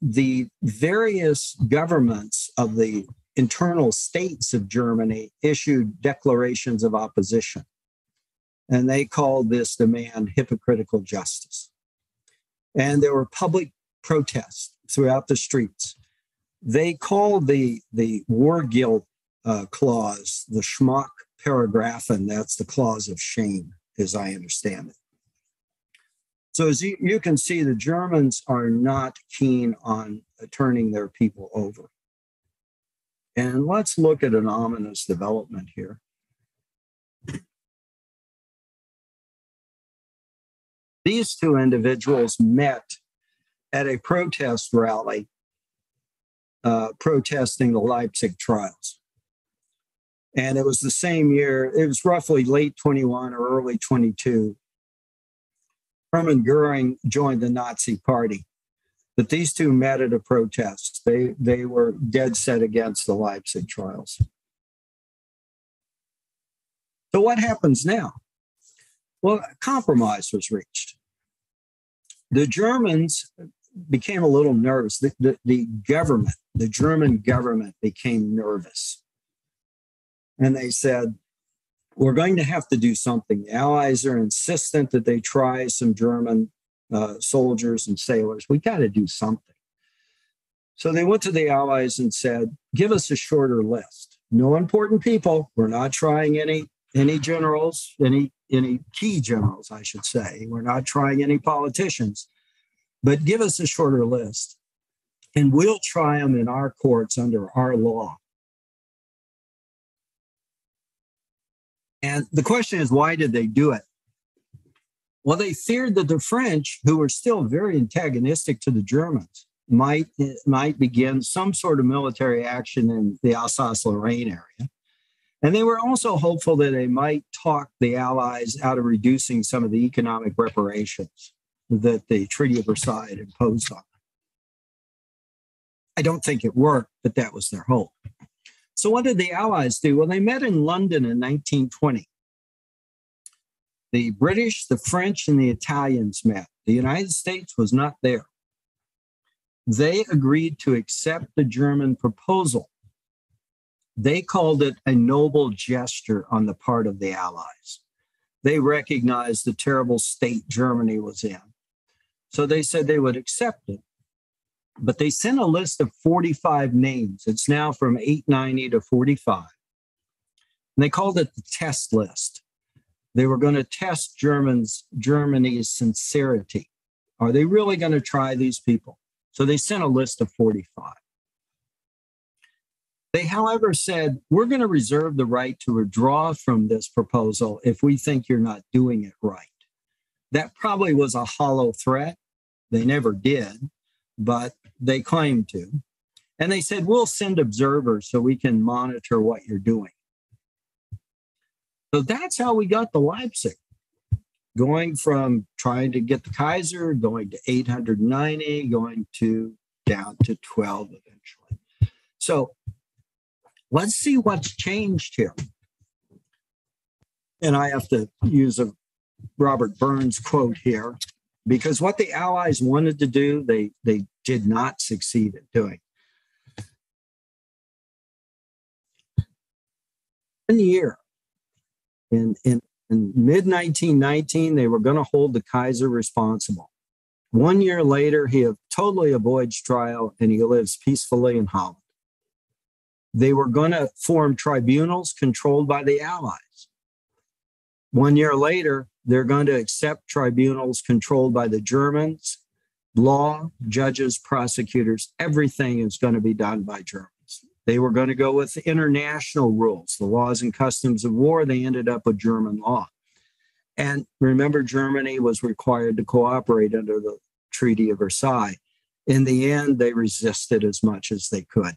The various governments of the internal states of Germany issued declarations of opposition. And they called this demand hypocritical justice. And there were public protests throughout the streets. They called the war guilt clause the Schmock Paragraphen. That's the clause of shame, as I understand it. So as you can see, the Germans are not keen on turning their people over. And let's look at an ominous development here. These two individuals met at a protest rally protesting the Leipzig Trials. And it was the same year, it was roughly late 21 or early 22. Hermann Goering joined the Nazi Party. But these two met at a protest. They were dead set against the Leipzig Trials. So what happens now? Well, a compromise was reached. The Germans became a little nervous. The government, the German government became nervous. And they said, we're going to have to do something. The Allies are insistent that they try some German soldiers and sailors. We got to do something. So they went to the Allies and said, give us a shorter list. No important people. We're not trying any generals, any key generals, I should say. We're not trying any politicians, but give us a shorter list and we'll try them in our courts under our law. And the question is, why did they do it? Well, they feared that the French, who were still very antagonistic to the Germans, might begin some sort of military action in the Alsace-Lorraine area. And they were also hopeful that they might talk the Allies out of reducing some of the economic reparations that the Treaty of Versailles imposed on them. I don't think it worked, but that was their hope. So what did the Allies do? Well, they met in London in 1920. The British, the French, and the Italians met. The United States was not there. They agreed to accept the German proposal. They called it a noble gesture on the part of the Allies. They recognized the terrible state Germany was in. So they said they would accept it. But they sent a list of 45 names. It's now from 890 to 45. And they called it the test list. They were going to test Germany's sincerity. Are they really going to try these people? So they sent a list of 45. They, however, said, we're going to reserve the right to withdraw from this proposal if we think you're not doing it right. That probably was a hollow threat. They never did, but they claimed to. And they said, we'll send observers so we can monitor what you're doing. So that's how we got to Leipzig, going from trying to get the Kaiser, going to 890, going to down to 12 eventually. So let's see what's changed here. And I have to use a Robert Burns quote here, because what the Allies wanted to do, they did not succeed at doing. One year, in mid-1919, they were going to hold the Kaiser responsible. 1 year later, he totally avoids trial and he lives peacefully in Holland. They were going to form tribunals controlled by the Allies. 1 year later, they're going to accept tribunals controlled by the Germans. Law, judges, prosecutors, everything is going to be done by Germans. They were going to go with international rules, the laws and customs of war. They ended up with German law. And remember, Germany was required to cooperate under the Treaty of Versailles. In the end, they resisted as much as they could.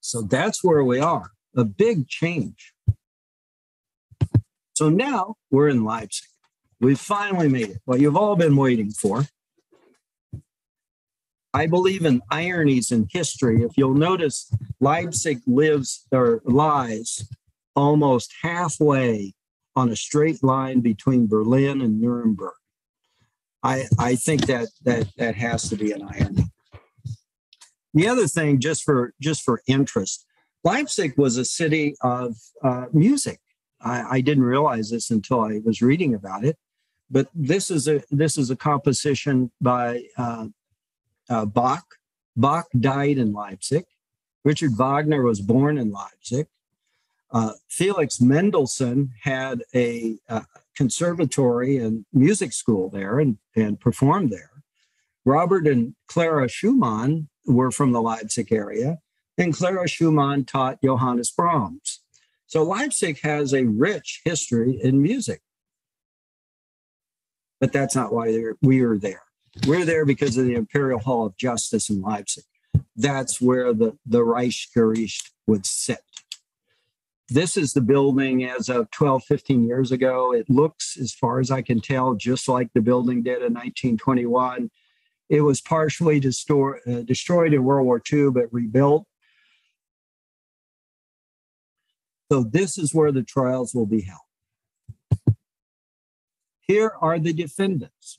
So that's where we are, a big change. So now we're in Leipzig. We've finally made it, what you've all been waiting for. I believe in ironies in history. If you'll notice, Leipzig lies almost halfway on a straight line between Berlin and Nuremberg. I think that has to be an irony. The other thing, just for interest, Leipzig was a city of music. I didn't realize this until I was reading about it, but this is a composition by Bach. Bach died in Leipzig. Richard Wagner was born in Leipzig. Felix Mendelssohn had a conservatory and music school there and performed there. Robert and Clara Schumann were from the Leipzig area, and Clara Schumann taught Johannes Brahms. So Leipzig has a rich history in music. But that's not why we are there. We're there because of the Imperial Hall of Justice in Leipzig. that's where the Reichsgericht would sit. This is the building as of 12, 15 years ago. It looks, as far as I can tell, just like the building did in 1921. It was partially destroyed in World War II, but rebuilt. So this is where the trials will be held. Here are the defendants.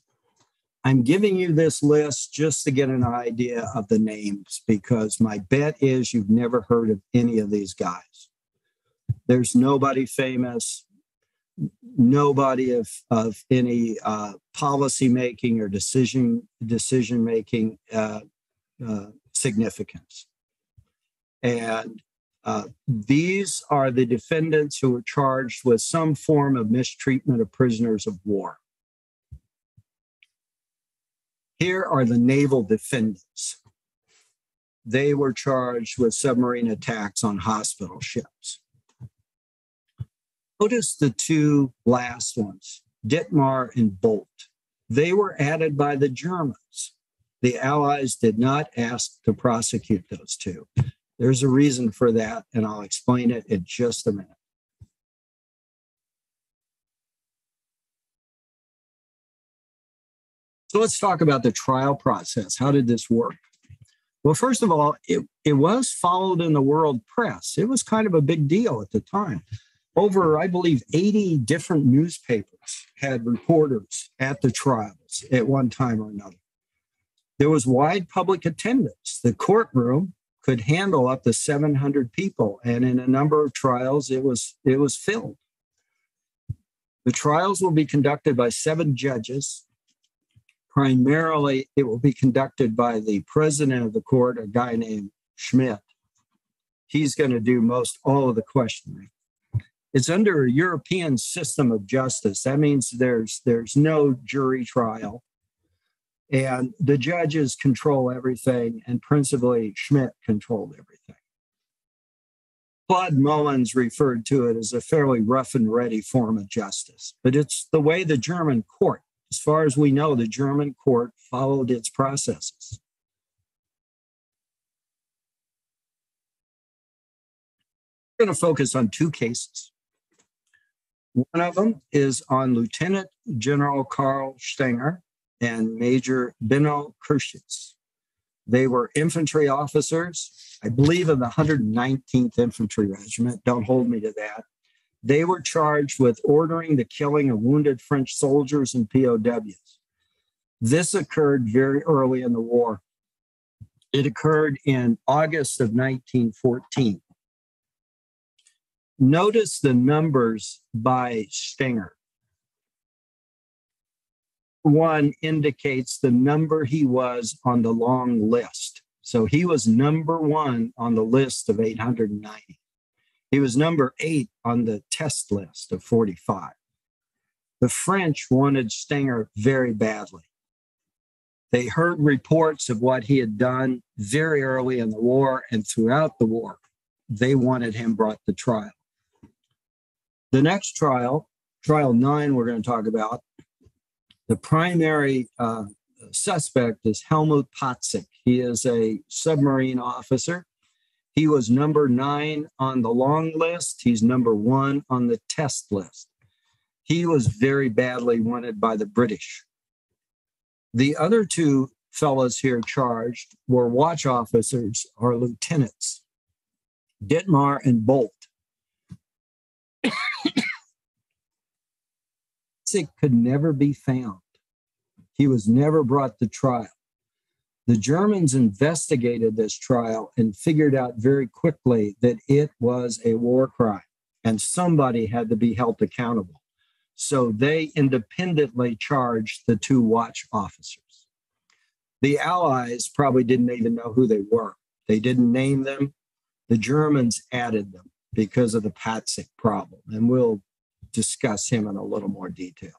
I'm giving you this list just to get an idea of the names, because my bet is you've never heard of any of these guys. There's nobody famous, nobody of any policy making or decision making significance. And these are the defendants who were charged with some form of mistreatment of prisoners of war. Here are the naval defendants. They were charged with submarine attacks on hospital ships. Notice the two last ones, Dittmar and Bolt. They were added by the Germans. The Allies did not ask to prosecute those two. There's a reason for that, and I'll explain it in just a minute. So let's talk about the trial process. How did this work? Well, first of all, it was followed in the world press. It was kind of a big deal at the time. Over, I believe, 80 different newspapers had reporters at the trials at one time or another. There was wide public attendance. The courtroom could handle up to 700 people, and in a number of trials, it was filled. The trials will be conducted by 7 judges. Primarily, it will be conducted by the president of the court, a guy named Schmidt. He's going to do all of the questioning. It's under a European system of justice. That means there's no jury trial. And the judges control everything, and principally Schmidt controlled everything. Claude Mullins referred to it as a fairly rough and ready form of justice, but it's the way the German court, as far as we know, the German court followed its processes. We're going to focus on 2 cases. One of them is on Lieutenant General Karl Stenger and Major Benno Kirschitz. They were infantry officers, I believe, of the 119th Infantry Regiment. Don't hold me to that. They were charged with ordering the killing of wounded French soldiers and POWs. This occurred very early in the war. It occurred in August of 1914. Notice the numbers by Stenger. 1 indicates the number he was on the long list. So he was number 1 on the list of 890. He was number 8 on the test list of 45. The French wanted Stenger very badly. They heard reports of what he had done very early in the war, and throughout the war, they wanted him brought to trial. The next trial, trial 9, we're going to talk about, the primary suspect is Helmut Patzig. He is a submarine officer. He was number 9 on the long list. He's number 1 on the test list. He was very badly wanted by the British. The other 2 fellows here charged were watch officers or lieutenants, Dittmar and Bolt. Patzig could never be found. He was never brought to trial. The Germans investigated this trial and figured out very quickly that it was a war crime and somebody had to be held accountable. So they independently charged the 2 watch officers. The Allies probably didn't even know who they were. They didn't name them. The Germans added them because of the Patzig problem, and we'll discuss him in a little more detail.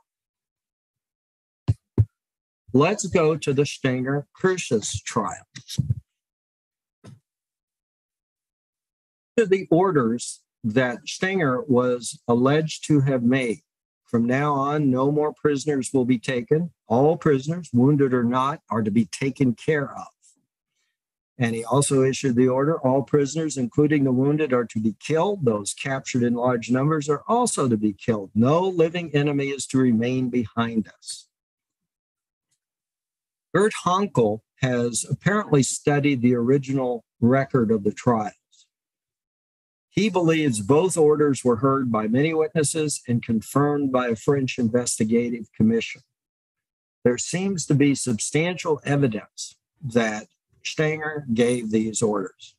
Let's go to the Stenger-Kirschitz trial. The orders that Stenger was alleged to have made. From now on, no more prisoners will be taken. All prisoners, wounded or not, are to be taken care of. And he also issued the order, all prisoners, including the wounded, are to be killed. Those captured in large numbers are also to be killed. No living enemy is to remain behind us. Gert Hankel has apparently studied the original record of the trials. He believes both orders were heard by many witnesses and confirmed by a French investigative commission. There seems to be substantial evidence that Stenger gave these orders.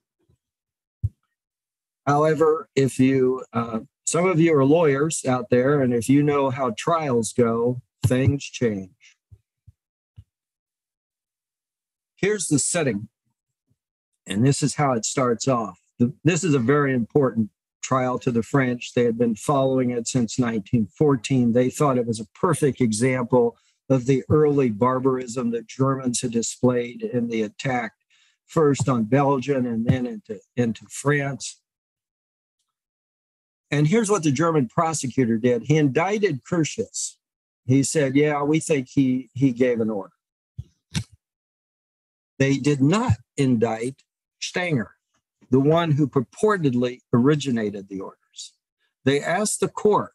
However, if you, some of you are lawyers out there, and if you know how trials go, things change. Here's the setting, and this is how it starts off. This is a very important trial to the French. They had been following it since 1914. They thought it was a perfect example of the early barbarism that Germans had displayed in the attack, first on Belgium and then into France. And here's what the German prosecutor did. He indicted Curtius. He said, yeah, we think he gave an order. They did not indict Stenger, the one who purportedly originated the orders. They asked the court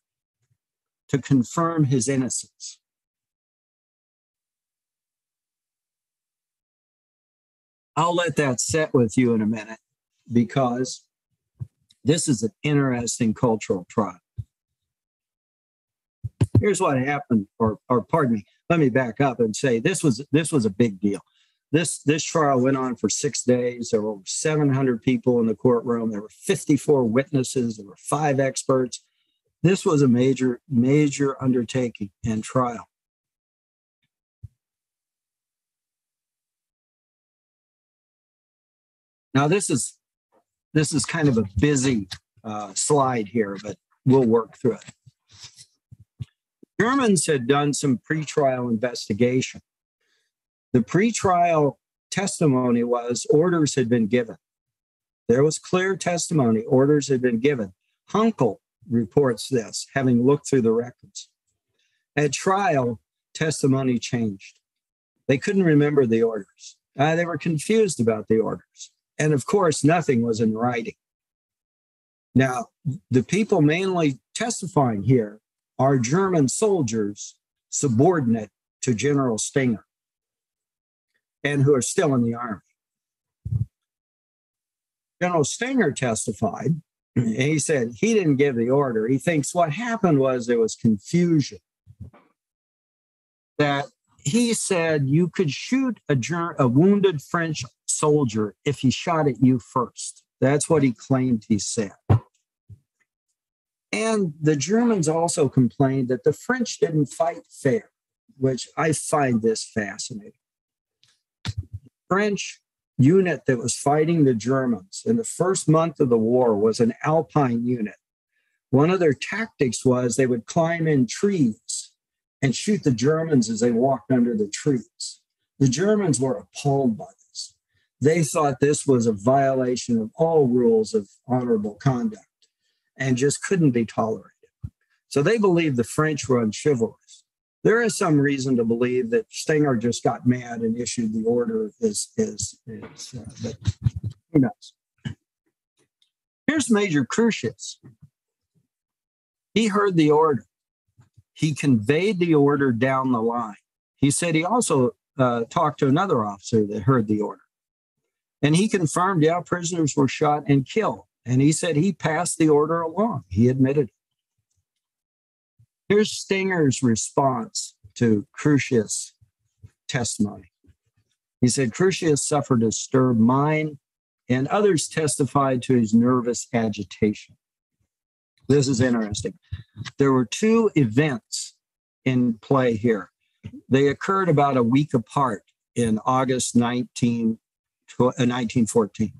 to confirm his innocence. I'll let that set with you in a minute, because this is an interesting cultural trial. Here's what happened, or pardon me, let me back up and say this was a big deal. This trial went on for 6 days. There were over 700 people in the courtroom. There were 54 witnesses. There were 5 experts. This was a major undertaking and trial. Now, this is kind of a busy slide here, but we'll work through it. Germans had done some pretrial investigation. The pretrial testimony was orders had been given. There was clear testimony, orders had been given. Hankel reports this, having looked through the records. At trial, testimony changed. They couldn't remember the orders. They were confused about the orders. And of course, nothing was in writing. Now, the people mainly testifying here are German soldiers subordinate to General Stenger and who are still in the army. General Stenger testified, and he said he didn't give the order. He thinks what happened was there was confusion. That he said you could shoot a wounded French soldier if he shot at you first. That's what he claimed he said. And the Germans also complained that the French didn't fight fair, which I find this fascinating. The French unit that was fighting the Germans in the first month of the war was an Alpine unit. One of their tactics was they would climb in trees and shoot the Germans as they walked under the trees. The Germans were appalled by this. They thought this was a violation of all rules of honorable conduct and just couldn't be tolerated. So they believed the French were unchivalrous. There is some reason to believe that Stenger just got mad and issued the order, but who knows? Here's Major Curtius. He heard the order. He conveyed the order down the line. He said he also talked to another officer that heard the order. And he confirmed, yeah, prisoners were shot and killed. And he said he passed the order along. He admitted it. Here's Stenger's response to Curtius' testimony. He said, Curtius suffered a disturbed mind, and others testified to his nervous agitation. This is interesting. There were 2 events in play here. They occurred about a week apart in August 1914.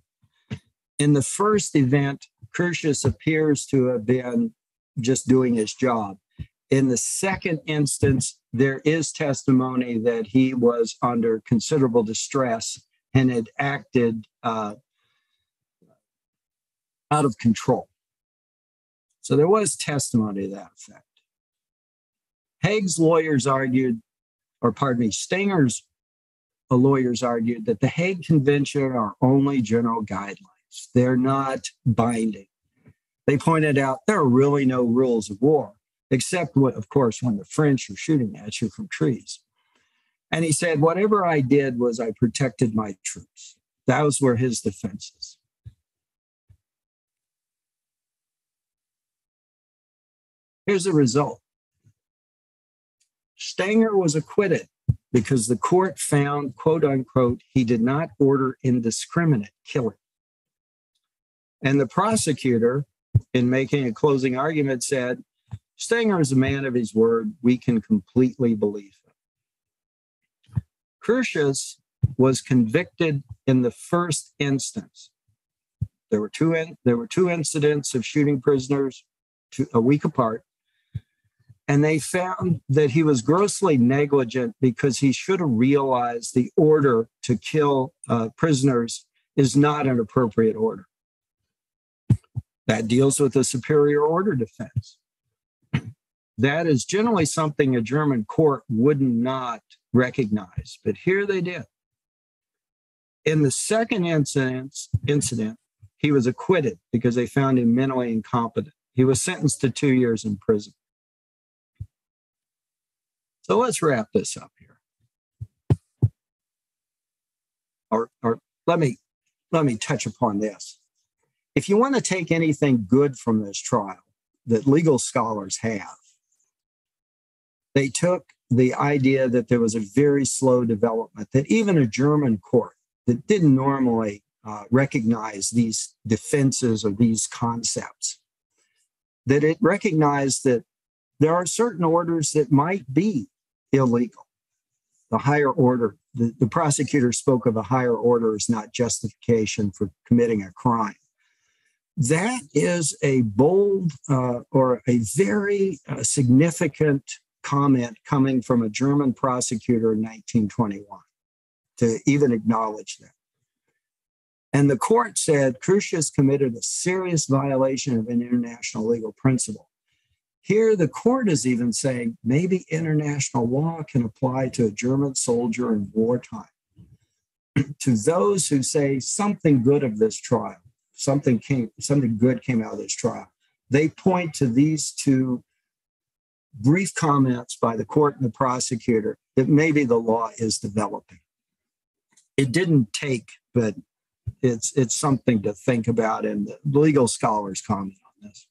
In the first event, Curtius appears to have been just doing his job. In the second instance, there is testimony that he was under considerable distress and had acted out of control. So there was testimony to that effect. Haig's lawyers argued, or pardon me, Stenger's lawyers argued that the Hague Convention are only general guidelines. They're not binding. They pointed out there are really no rules of war, except, of course, when the French are shooting at you from trees. And he said, whatever I did was I protected my troops. Those were his defenses. Here's the result. Stenger was acquitted because the court found, quote unquote, he did not order indiscriminate killing. And the prosecutor, in making a closing argument, said, Stenger is a man of his word. We can completely believe him. Crucius was convicted in the first instance. There were two incidents of shooting prisoners a week apart. And they found that he was grossly negligent because he should have realized the order to kill prisoners is not an appropriate order. That deals with the superior order defense. That is generally something a German court would not recognize, but here they did. In the second incident, he was acquitted because they found him mentally incompetent. He was sentenced to 2 years in prison. So let's wrap this up here. Or let me touch upon this. If you want to take anything good from this trial that legal scholars have, they took the idea that there was a very slow development, that even a German court that didn't normally recognize these defenses or these concepts, that it recognized that there are certain orders that might be illegal. The higher order, the prosecutor spoke of a higher order as not justification for committing a crime. That is a bold or a very significant comment coming from a German prosecutor in 1921 to even acknowledge that. And the court said Crucius committed a serious violation of an international legal principle. Here, the court is even saying maybe international law can apply to a German soldier in wartime. To those who say something good of this trial, something good came out of this trial, they point to these two brief comments by the court and the prosecutor that maybe the law is developing. It didn't take, but it's something to think about, and the legal scholars comment on this.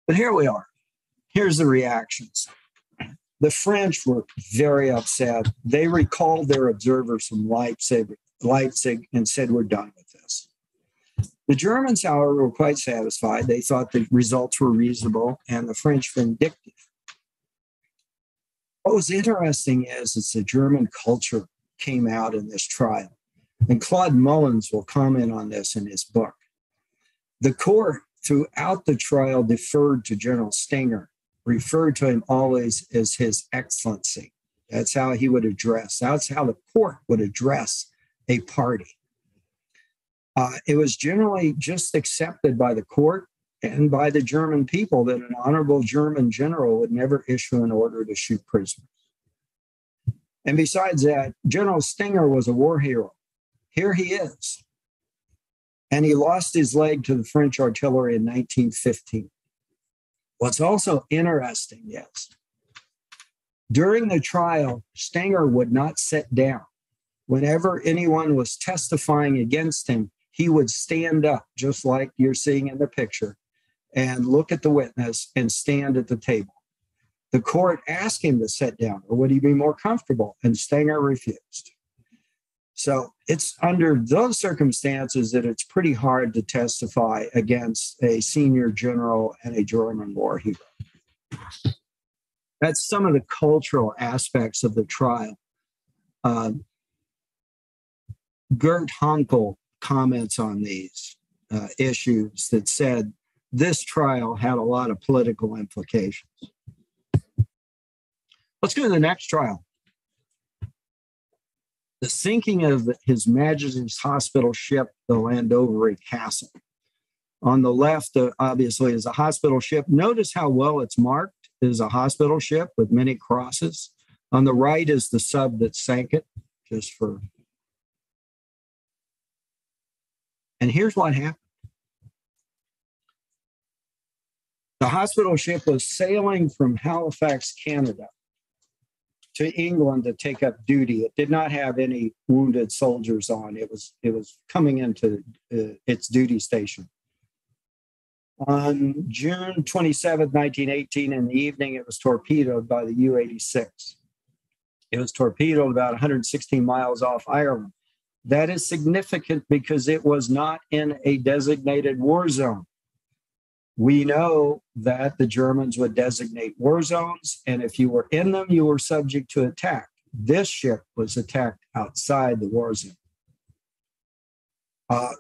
But here we are. Here's the reactions. The French were very upset. They recalled their observers from Leipzig and said, we're done with this. The Germans, however, were quite satisfied. They thought the results were reasonable and the French vindictive. What was interesting is the German culture came out in this trial. And Claude Mullins will comment on this in his book. The court, throughout the trial, deferred to General Stenger, referred to him always as His Excellency. That's how he would address, that's how the court would address a party. It was generally just accepted by the court and by the German people that an honorable German general would never issue an order to shoot prisoners. And besides that, General Stenger was a war hero. Here he is. And he lost his leg to the French artillery in 1915. What's also interesting is, during the trial, Stenger would not sit down. Whenever anyone was testifying against him, he would stand up, just like you're seeing in the picture, and look at the witness and stand at the table. The court asked him to sit down, or would he be more comfortable? And Stenger refused. So it's under those circumstances that it's pretty hard to testify against a senior general and a German war hero. That's some of the cultural aspects of the trial. Gert Hankel comments on these issues that said this trial had a lot of political implications. Let's go to the next trial. The sinking of His Majesty's hospital ship, the Llandovery Castle. On the left, obviously, is a hospital ship. Notice how well it's marked. It is a hospital ship with many crosses. On the right is the sub that sank it, just for. And here's what happened. The hospital ship was sailing from Halifax, Canada, to England to take up duty. It did not have any wounded soldiers on. It was coming into its duty station. On June 27, 1918, in the evening, it was torpedoed by the U-86. It was torpedoed about 116 miles off Ireland. That is significant because it was not in a designated war zone. We know that the Germans would designate war zones, and if you were in them, you were subject to attack. This ship was attacked outside the war zone.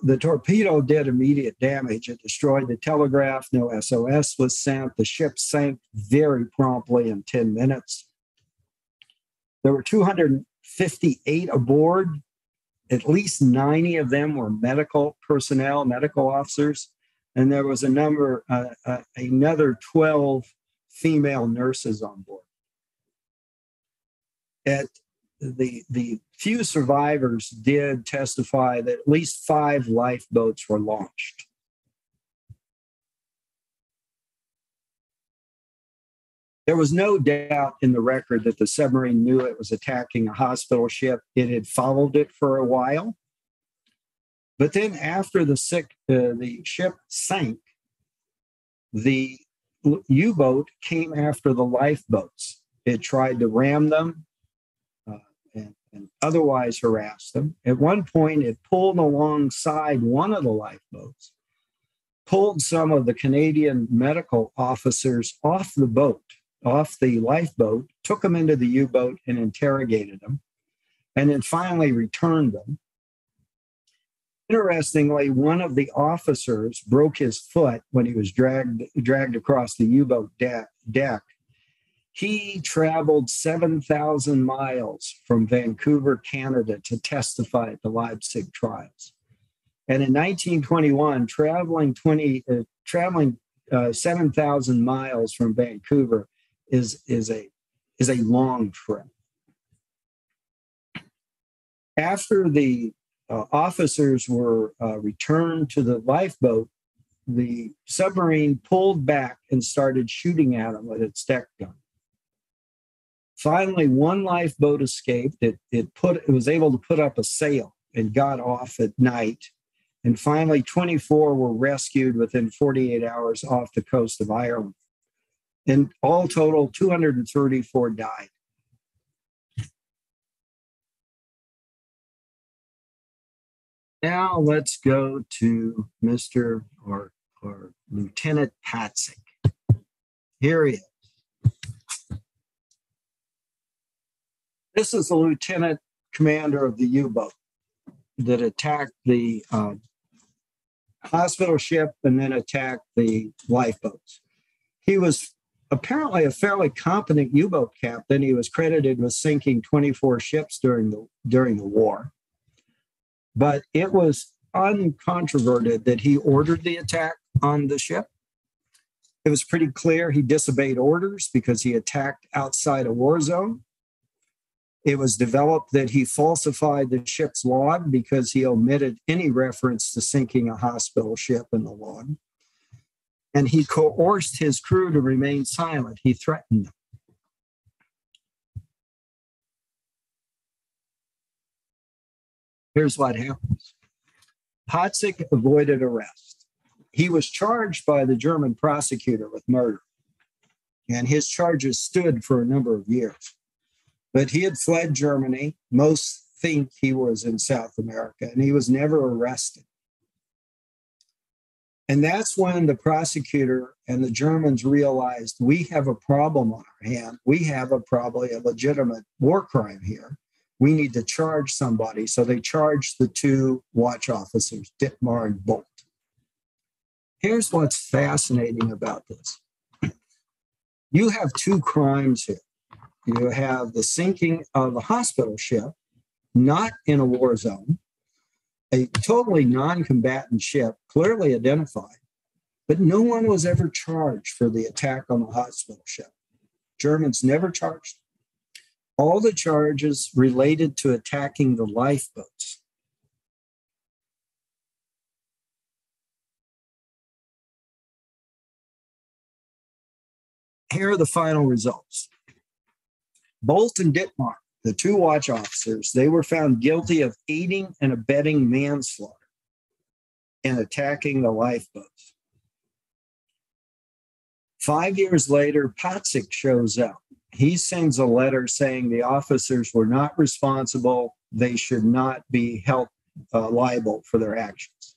The torpedo did immediate damage. It destroyed the telegraph. No SOS was sent. The ship sank very promptly in 10 minutes. There were 258 aboard. At least 90 of them were medical personnel, medical officers. And there was another 12 female nurses on board. The few survivors did testify that at least 5 lifeboats were launched. There was no doubt in the record that the submarine knew it was attacking a hospital ship. It had followed it for a while. But then after the ship sank, the U-boat came after the lifeboats. It tried to ram them and otherwise harass them. At one point, it pulled alongside one of the lifeboats, pulled some of the Canadian medical officers off the boat, off the lifeboat, took them into the U-boat and interrogated them, and then finally returned them. Interestingly, one of the officers broke his foot when he was dragged across the U-boat deck. He traveled 7,000 miles from Vancouver, Canada, to testify at the Leipzig Trials. And in 1921, traveling 7,000 miles from Vancouver is a long trip. After the officers were returned to the lifeboat, the submarine pulled back and started shooting at them with its deck gun. Finally, one lifeboat escaped. It was able to put up a sail and got off at night. And finally, 24 were rescued within 48 hours off the coast of Ireland. In all total, 234 died. Now let's go to Mr. or Lieutenant Patzig. Here he is. This is the lieutenant commander of the U-boat that attacked the hospital ship and then attacked the lifeboats. He was apparently a fairly competent U-boat captain. He was credited with sinking 24 ships during the war. But it was uncontroverted that he ordered the attack on the ship. It was pretty clear he disobeyed orders because he attacked outside a war zone. It was developed that he falsified the ship's log because he omitted any reference to sinking a hospital ship in the log. And he coerced his crew to remain silent. He threatened them. Here's what happens. Patzig avoided arrest. He was charged by the German prosecutor with murder, and his charges stood for a number of years. But he had fled Germany. Most think he was in South America, and he was never arrested. And that's when the prosecutor and the Germans realized we have a problem on our hand. We have probably a legitimate war crime here. We need to charge somebody. So they charged the 2 watch officers, Dittmar and Bolt. Here's what's fascinating about this. You have 2 crimes here. You have the sinking of a hospital ship, not in a war zone, a totally non-combatant ship, clearly identified, but no one was ever charged for the attack on the hospital ship. Germans never charged. all the charges related to attacking the lifeboats. Here are the final results. Bolt and Dittmar, the two watch officers, they were found guilty of aiding and abetting manslaughter in attacking the lifeboats. 5 years later, Patzig shows up. He sends a letter saying the officers were not responsible. They should not be held liable for their actions.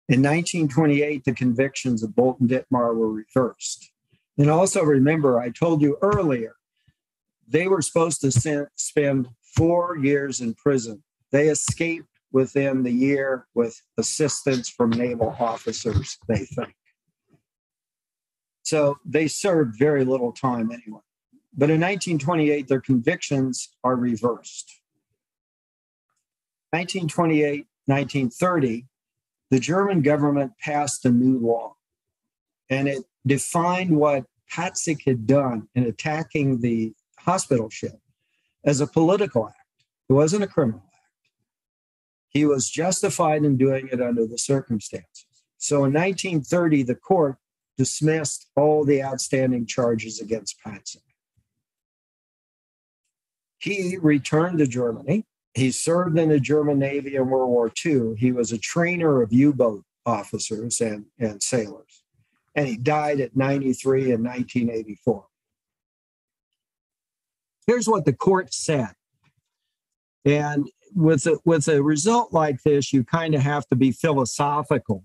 In 1928, the convictions of Bolt and Dittmar were reversed. And also remember, I told you earlier, they were supposed to spend 4 years in prison. They escaped within the year with assistance from naval officers, they think. So they served very little time anyway. But in 1928, their convictions are reversed. 1928, 1930, the German government passed a new law, and it defined what Patzig had done in attacking the hospital ship as a political act. It wasn't a criminal act. He was justified in doing it under the circumstances. So in 1930, the court dismissed all the outstanding charges against Patzig. He returned to Germany. He served in the German Navy in World War II. He was a trainer of U-boat officers and sailors. And he died at 93 in 1984. Here's what the court said. And with a result like this, you kind of have to be philosophical.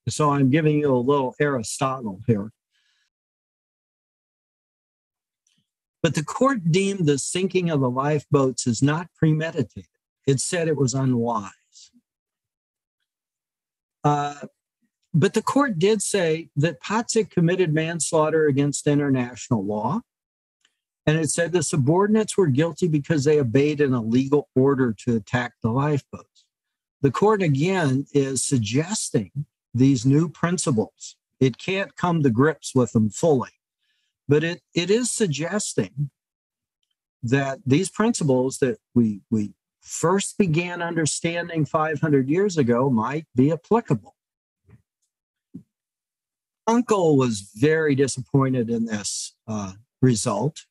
So I'm giving you a little Aristotle here. But the court deemed the sinking of the lifeboats as not premeditated. It said it was unwise. But the court did say that Patzig committed manslaughter against international law. And it said the subordinates were guilty because they obeyed an illegal order to attack the lifeboats. The court, again, is suggesting these new principles. It can't come to grips with them fully, but it is suggesting that these principles that we first began understanding 500 years ago might be applicable. Uncle was very disappointed in this result.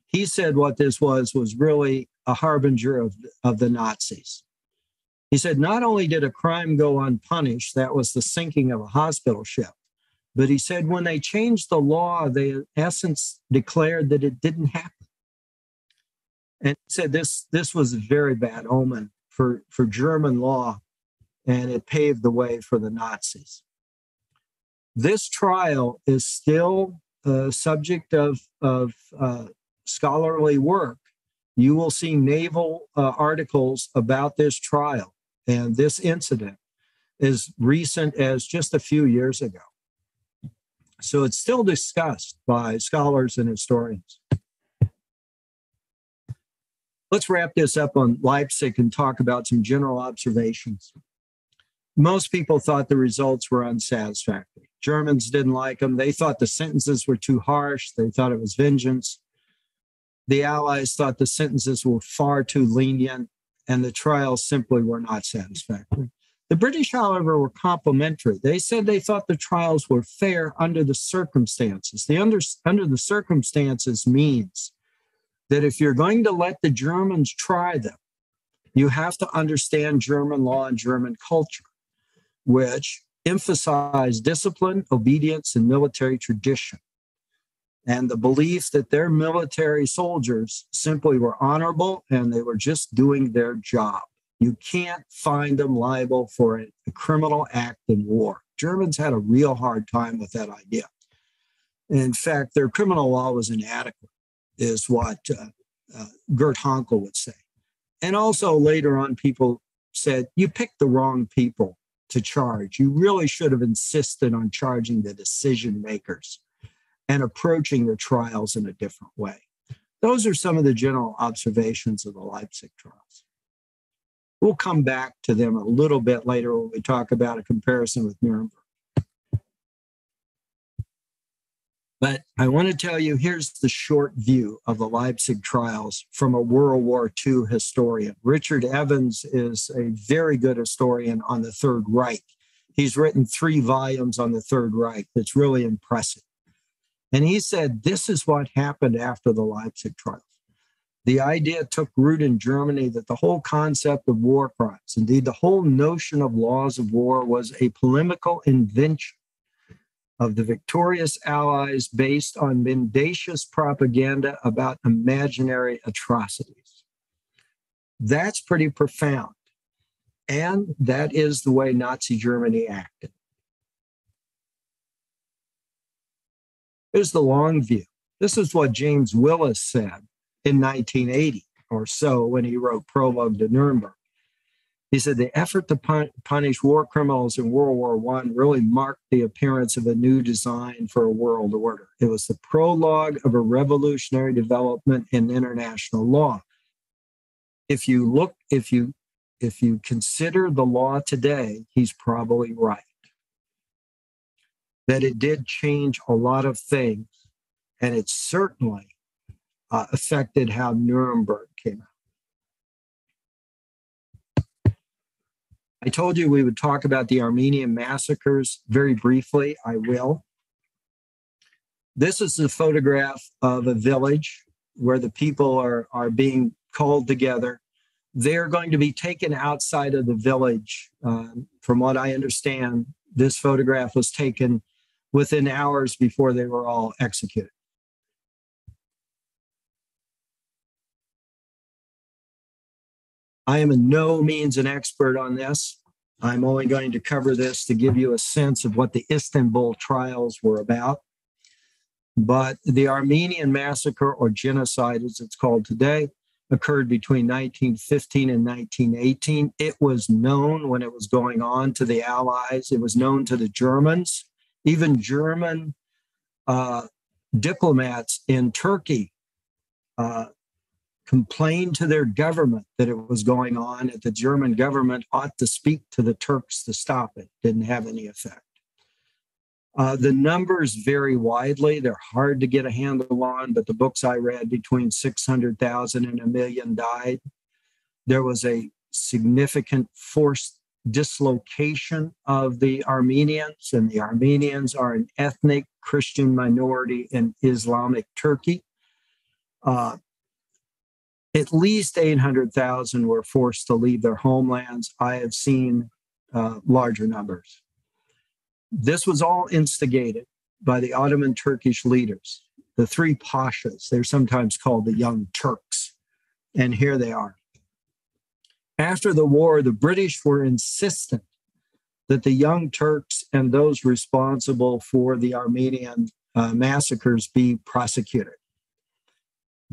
He said what this was really a harbinger of the Nazis. He said not only did a crime go unpunished, that was the sinking of a hospital ship, but he said when they changed the law, they in essence declared that it didn't happen. And he said this was a very bad omen for German law, and it paved the way for the Nazis. This trial is still a subject of scholarly work. You will see naval articles about this trial and this incident as recent as just a few years ago. So it's still discussed by scholars and historians. Let's wrap this up on Leipzig and talk about some general observations. Most people thought the results were unsatisfactory. Germans didn't like them. They thought the sentences were too harsh. They thought it was vengeance. The Allies thought the sentences were far too lenient, and the trials simply were not satisfactory. The British, however, were complimentary. They said they thought the trials were fair under the circumstances. Under the circumstances means that if you're going to let the Germans try them, you have to understand German law and German culture, which emphasize discipline, obedience, and military tradition, and the belief that their military soldiers simply were honorable and they were just doing their job. You can't find them liable for a criminal act in war. Germans had a real hard time with that idea. In fact, their criminal law was inadequate, is what Gert Hankel would say. And also later on, people said, you picked the wrong people to charge. You really should have insisted on charging the decision makers and approaching the trials in a different way. Those are some of the general observations of the Leipzig trials. We'll come back to them a little bit later when we talk about a comparison with Nuremberg. But I want to tell you, here's the short view of the Leipzig trials from a World War II historian. Richard Evans is a very good historian on the Third Reich. He's written 3 volumes on the Third Reich. That's really impressive. And he said, this is what happened after the Leipzig trials. The idea took root in Germany that the whole concept of war crimes, indeed the whole notion of laws of war, was a polemical invention of the victorious Allies based on mendacious propaganda about imaginary atrocities. That's pretty profound. And that is the way Nazi Germany acted. Here's the long view. This is what James Willis said in 1980 or so when he wrote Prologue to Nuremberg. He said, the effort to punish war criminals in World War I really marked the appearance of a new design for a world order. It was the prologue of a revolutionary development in international law. If you consider the law today, he's probably right. That it did change a lot of things, and it certainly affected how Nuremberg came out. I told you we would talk about the Armenian massacres very briefly. I will. This is a photograph of a village where the people are being called together. They're going to be taken outside of the village. From what I understand, this photograph was taken within hours before they were all executed. I am in no means an expert on this. I'm only going to cover this to give you a sense of what the Istanbul trials were about. But the Armenian massacre, or genocide as it's called today, occurred between 1915 and 1918. It was known when it was going on to the Allies. It was known to the Germans. Even German diplomats in Turkey complained to their government that it was going on, that the German government ought to speak to the Turks to stop it. Didn't have any effect. The numbers vary widely. They're hard to get a handle on, but the books I read, between 600,000 and 1 million died. There was a significant forced dislocation of the Armenians, and the Armenians are an ethnic Christian minority in Islamic Turkey. At least 800,000 were forced to leave their homelands. I have seen larger numbers. This was all instigated by the Ottoman Turkish leaders, the 3 pashas. They're sometimes called the Young Turks. And here they are. After the war, the British were insistent that the Young Turks and those responsible for the Armenian massacres be prosecuted.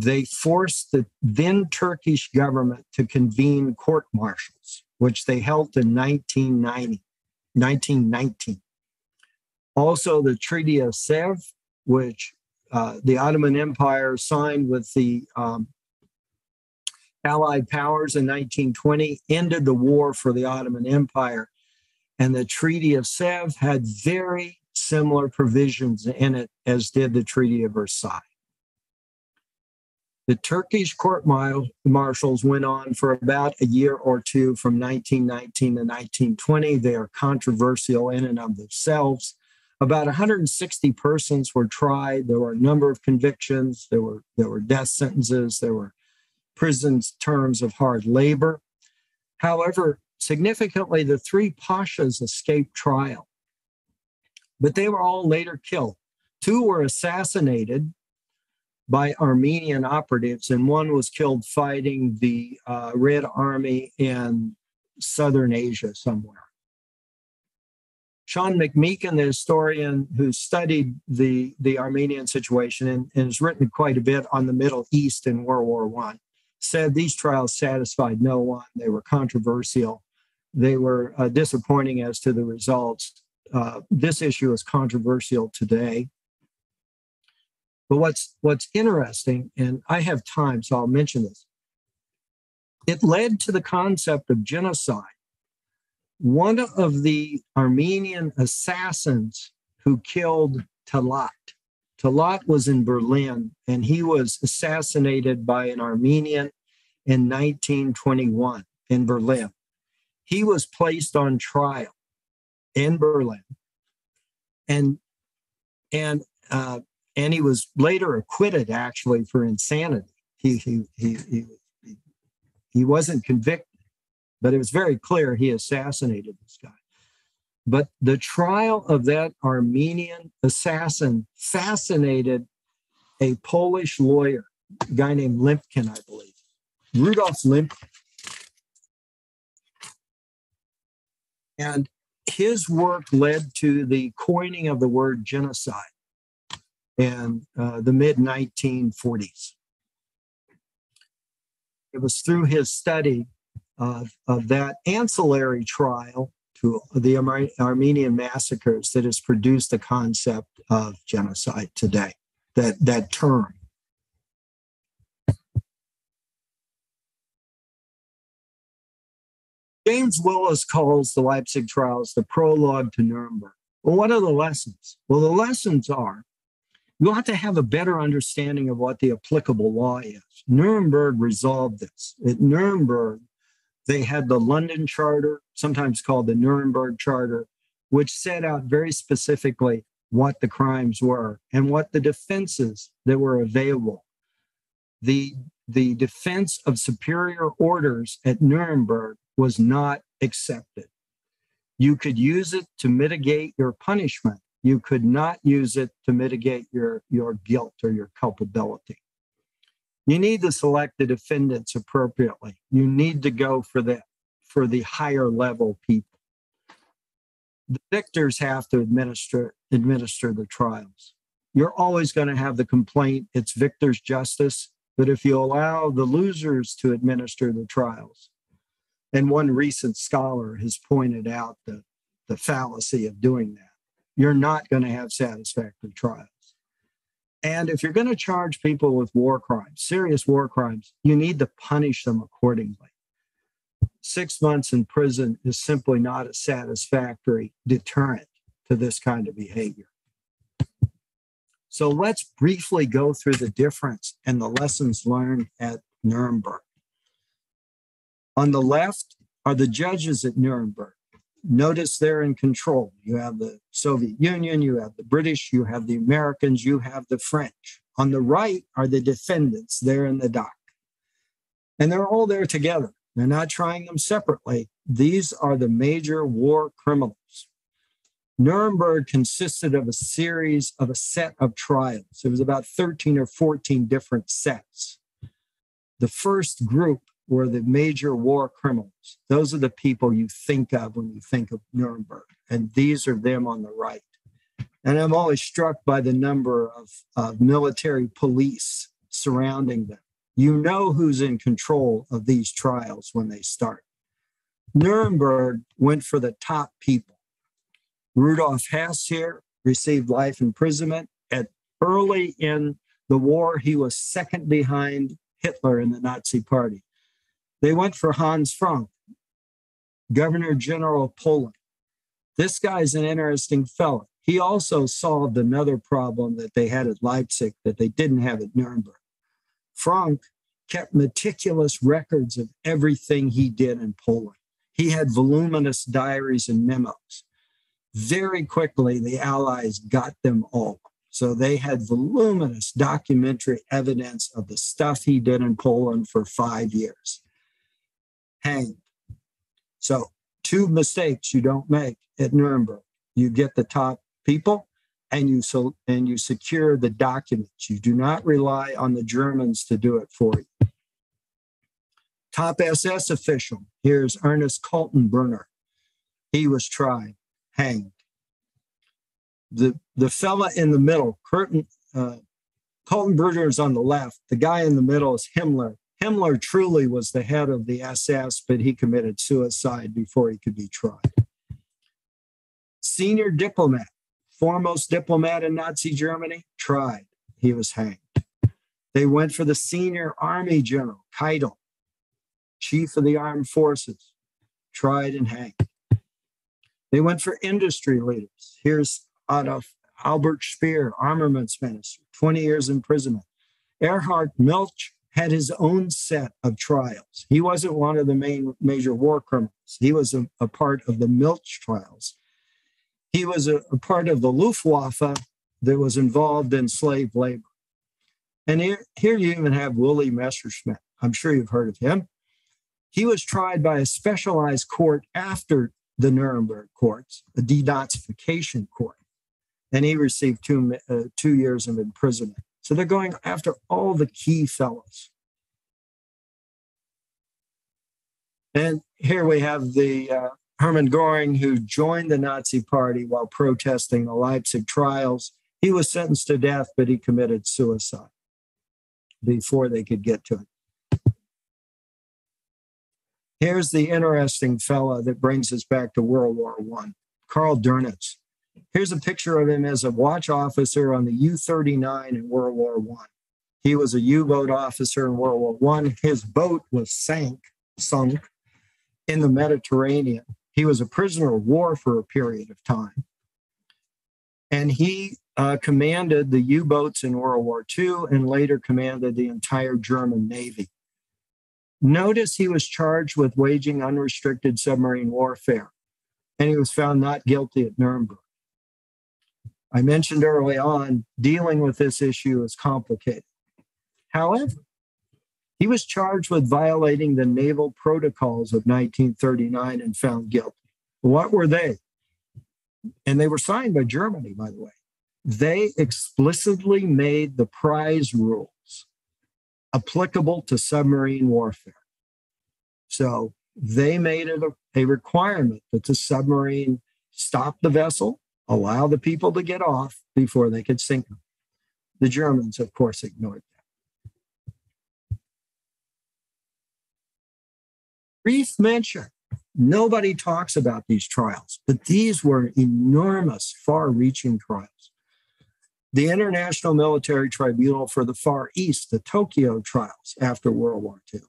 They forced the then Turkish government to convene court-martials, which they held in 1919. Also, the Treaty of Sèvres, which the Ottoman Empire signed with the Allied powers in 1920, ended the war for the Ottoman Empire. And the Treaty of Sèvres had very similar provisions in it as did the Treaty of Versailles. The Turkish court-martials went on for about a year or two from 1919 to 1920. They are controversial in and of themselves. About 160 persons were tried. There were a number of convictions. There were death sentences. There were prison terms of hard labor. However, significantly, the 3 pashas escaped trial, but they were all later killed. 2 were assassinated by Armenian operatives, and 1 was killed fighting the Red Army in southern Asia somewhere. Sean McMeekin, the historian who studied the Armenian situation and has written quite a bit on the Middle East in World War I, said these trials satisfied no one. They were controversial. They were disappointing as to the results. This issue is controversial today. But what's interesting, and I have time, so I'll mention this, it led to the concept of genocide. One of the Armenian assassins who killed Talat Talat was in Berlin, and he was assassinated by an Armenian in 1921 in Berlin. He was placed on trial in Berlin, and he was later acquitted, actually, for insanity. He wasn't convicted, but it was very clear he assassinated this guy. But the trial of that Armenian assassin fascinated a Polish lawyer, a guy named Limpkin, I believe, Rudolf Limpkin. And his work led to the coining of the word genocide in the mid-1940s. It was through his study of that ancillary trial to the Armenian massacres that has produced the concept of genocide today, that term. James Willis calls the Leipzig Trials the prologue to Nuremberg. Well, what are the lessons? Well, the lessons are you have to have a better understanding of what the applicable law is. Nuremberg resolved this. At Nuremberg, they had the London Charter, sometimes called the Nuremberg Charter, which set out very specifically what the crimes were and what the defenses that were available. The defense of superior orders at Nuremberg was not accepted. You could use it to mitigate your punishment. You could not use it to mitigate your guilt or your culpability. You need to select the defendants appropriately. You need to go for the higher level people. The victors have to administer the trials. You're always going to have the complaint, it's victor's justice, but if you allow the losers to administer the trials, and one recent scholar has pointed out the fallacy of doing that, you're not going to have satisfactory trials. And if you're going to charge people with war crimes, serious war crimes, you need to punish them accordingly. 6 months in prison is simply not a satisfactory deterrent to this kind of behavior. So let's briefly go through the difference and the lessons learned at Nuremberg. On the left are the judges at Nuremberg. Notice they're in control. You have the Soviet Union, you have the British, you have the Americans, you have the French. On the right are the defendants there in the dock. And they're all there together. They're not trying them separately. These are the major war criminals. Nuremberg consisted of a set of trials. It was about 13 or 14 different sets. The first group were the major war criminals. Those are the people you think of when you think of Nuremberg. And these are them on the right. And I'm always struck by the number of military police surrounding them. You know who's in control of these trials when they start. Nuremberg went for the top people. Rudolf Hess here received life imprisonment. Early in the war, he was second behind Hitler in the Nazi Party. They went for Hans Frank, Governor General of Poland. This guy's an interesting fellow. He also solved another problem that they had at Leipzig that they didn't have at Nuremberg. Frank kept meticulous records of everything he did in Poland. He had voluminous diaries and memos. Very quickly, the Allies got them all. So they had voluminous documentary evidence of the stuff he did in Poland for 5 years. Hanged. So 2 mistakes you don't make at Nuremberg. You get the top people and you secure the documents. You do not rely on the Germans to do it for you. Top SS official. Here's Ernest Kaltenbrunner. He was tried, hanged. The fella in the middle, Kaltenbrunner is on the left. The guy in the middle is Himmler. Himmler truly was the head of the SS, but he committed suicide before he could be tried. Senior diplomat, foremost diplomat in Nazi Germany, tried. He was hanged. They went for the senior army general, Keitel, chief of the armed forces, tried and hanged. They went for industry leaders. Here's Adolf Albert Speer, armaments minister, 20 years imprisonment. Erhard Milch had his own set of trials. He wasn't one of the major war criminals. He was a part of the Milch trials. He was a part of the Luftwaffe that was involved in slave labor. And here you even have Willy Messerschmitt. I'm sure you've heard of him. He was tried by a specialized court after the Nuremberg courts, a denazification court, and he received 2 years of imprisonment. So they're going after all the key fellows. And here we have the Hermann Göring, who joined the Nazi Party while protesting the Leipzig trials. He was sentenced to death, but he committed suicide before they could get to him. Here's the interesting fellow that brings us back to World War I, Karl Dönitz. Here's a picture of him as a watch officer on the U-39 in World War I. He was a U-boat officer in World War I. His boat was sunk in the Mediterranean. He was a prisoner of war for a period of time. And he commanded the U-boats in World War II and later commanded the entire German Navy. Notice he was charged with waging unrestricted submarine warfare, and he was found not guilty at Nuremberg. I mentioned early on, dealing with this issue is complicated. However, he was charged with violating the naval protocols of 1939 and found guilty. What were they? And they were signed by Germany, by the way. They explicitly made the prize rules applicable to submarine warfare. So they made it a requirement that the submarine stop the vessel, allow the people to get off before they could sink them. The Germans, of course, ignored that. Brief mention. Nobody talks about these trials, but these were enormous, far-reaching trials. The International Military Tribunal for the Far East, the Tokyo trials after World War II.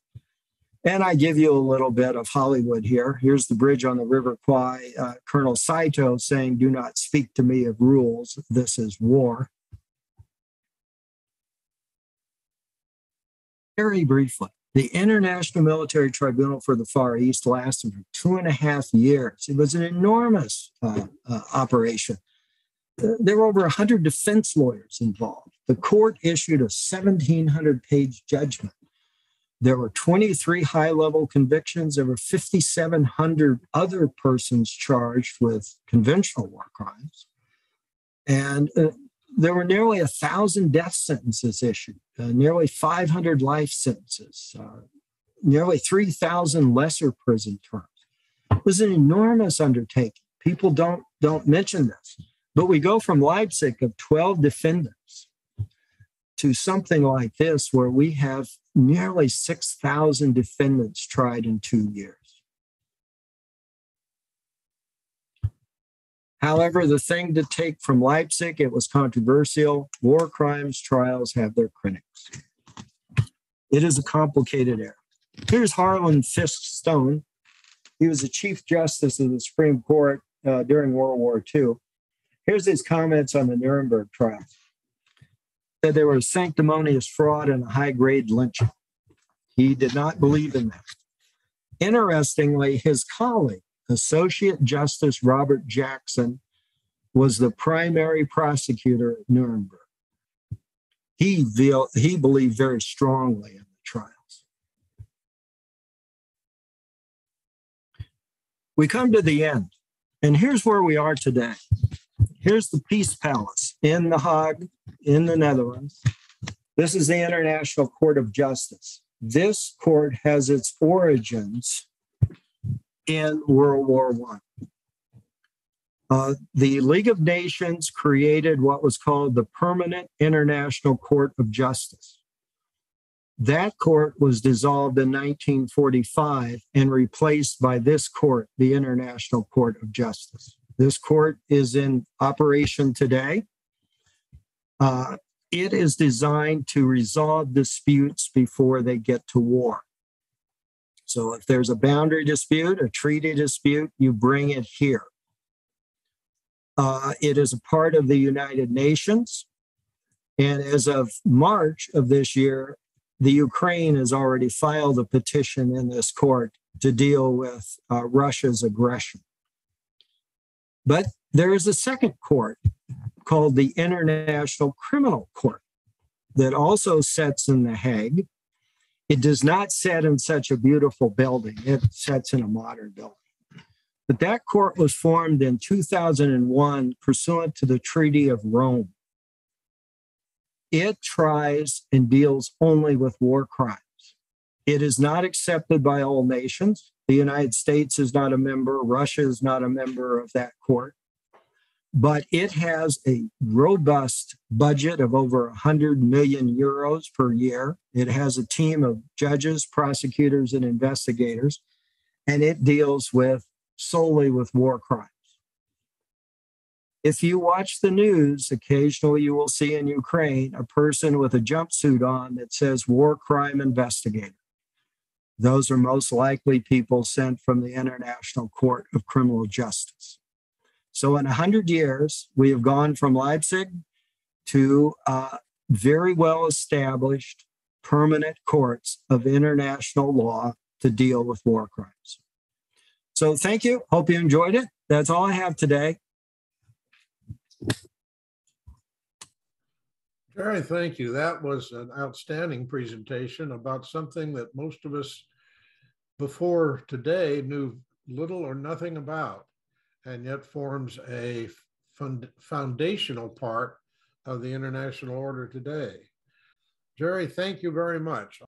And I give you a little bit of Hollywood here. Here's the bridge on the River Kwai. Colonel Saito saying, "Do not speak to me of rules. This is war." Very briefly, the International Military Tribunal for the Far East lasted for 2.5 years. It was an enormous operation. There were over 100 defense lawyers involved. The court issued a 1,700-page judgment. There were 23 high-level convictions. There were 5,700 other persons charged with conventional war crimes. And there were nearly 1,000 death sentences issued, nearly 500 life sentences, nearly 3,000 lesser prison terms. It was an enormous undertaking. People don't mention this. But we go from Leipzig of 12 defendants to something like this, where we have nearly 6,000 defendants tried in 2 years. However, the thing to take from Leipzig, it was controversial. War crimes trials have their critics. It is a complicated area. Here's Harlan Fiske Stone. He was the Chief Justice of the Supreme Court during World War II. Here's his comments on the Nuremberg trials. That there was sanctimonious fraud and a high-grade lynching. He did not believe in that. Interestingly, his colleague, Associate Justice Robert Jackson, was the primary prosecutor at Nuremberg. He believed very strongly in the trials. We come to the end, and here's where we are today. Here's the Peace Palace in The Hague, in the Netherlands. This is the International Court of Justice. This court has its origins in World War I. The League of Nations created what was called the Permanent International Court of Justice. That court was dissolved in 1945 and replaced by this court, the International Court of Justice. This court is in operation today. It is designed to resolve disputes before they get to war. So if there's a boundary dispute, a treaty dispute, you bring it here. It is a part of the United Nations. And as of March of this year, the Ukraine has already filed a petition in this court to deal with Russia's aggression. But there is a second court called the International Criminal Court that also sits in The Hague. It does not sit in such a beautiful building. It sits in a modern building. But that court was formed in 2001 pursuant to the Treaty of Rome. It tries and deals only with war crimes. It is not accepted by all nations. The United States is not a member. Russia is not a member of that court. But it has a robust budget of over 100 million euros per year. It has a team of judges, prosecutors, and investigators, and it deals solely with war crimes. If you watch the news, occasionally you will see in Ukraine a person with a jumpsuit on that says war crime investigator. Those are most likely people sent from the International Court of Criminal Justice. So in 100 years, we have gone from Leipzig to very well-established permanent courts of international law to deal with war crimes. So thank you. Hope you enjoyed it. That's all I have today. Jerry, thank you. That was an outstanding presentation about something that most of us before today knew little or nothing about, and yet forms a foundational part of the international order today. Jerry, thank you very much.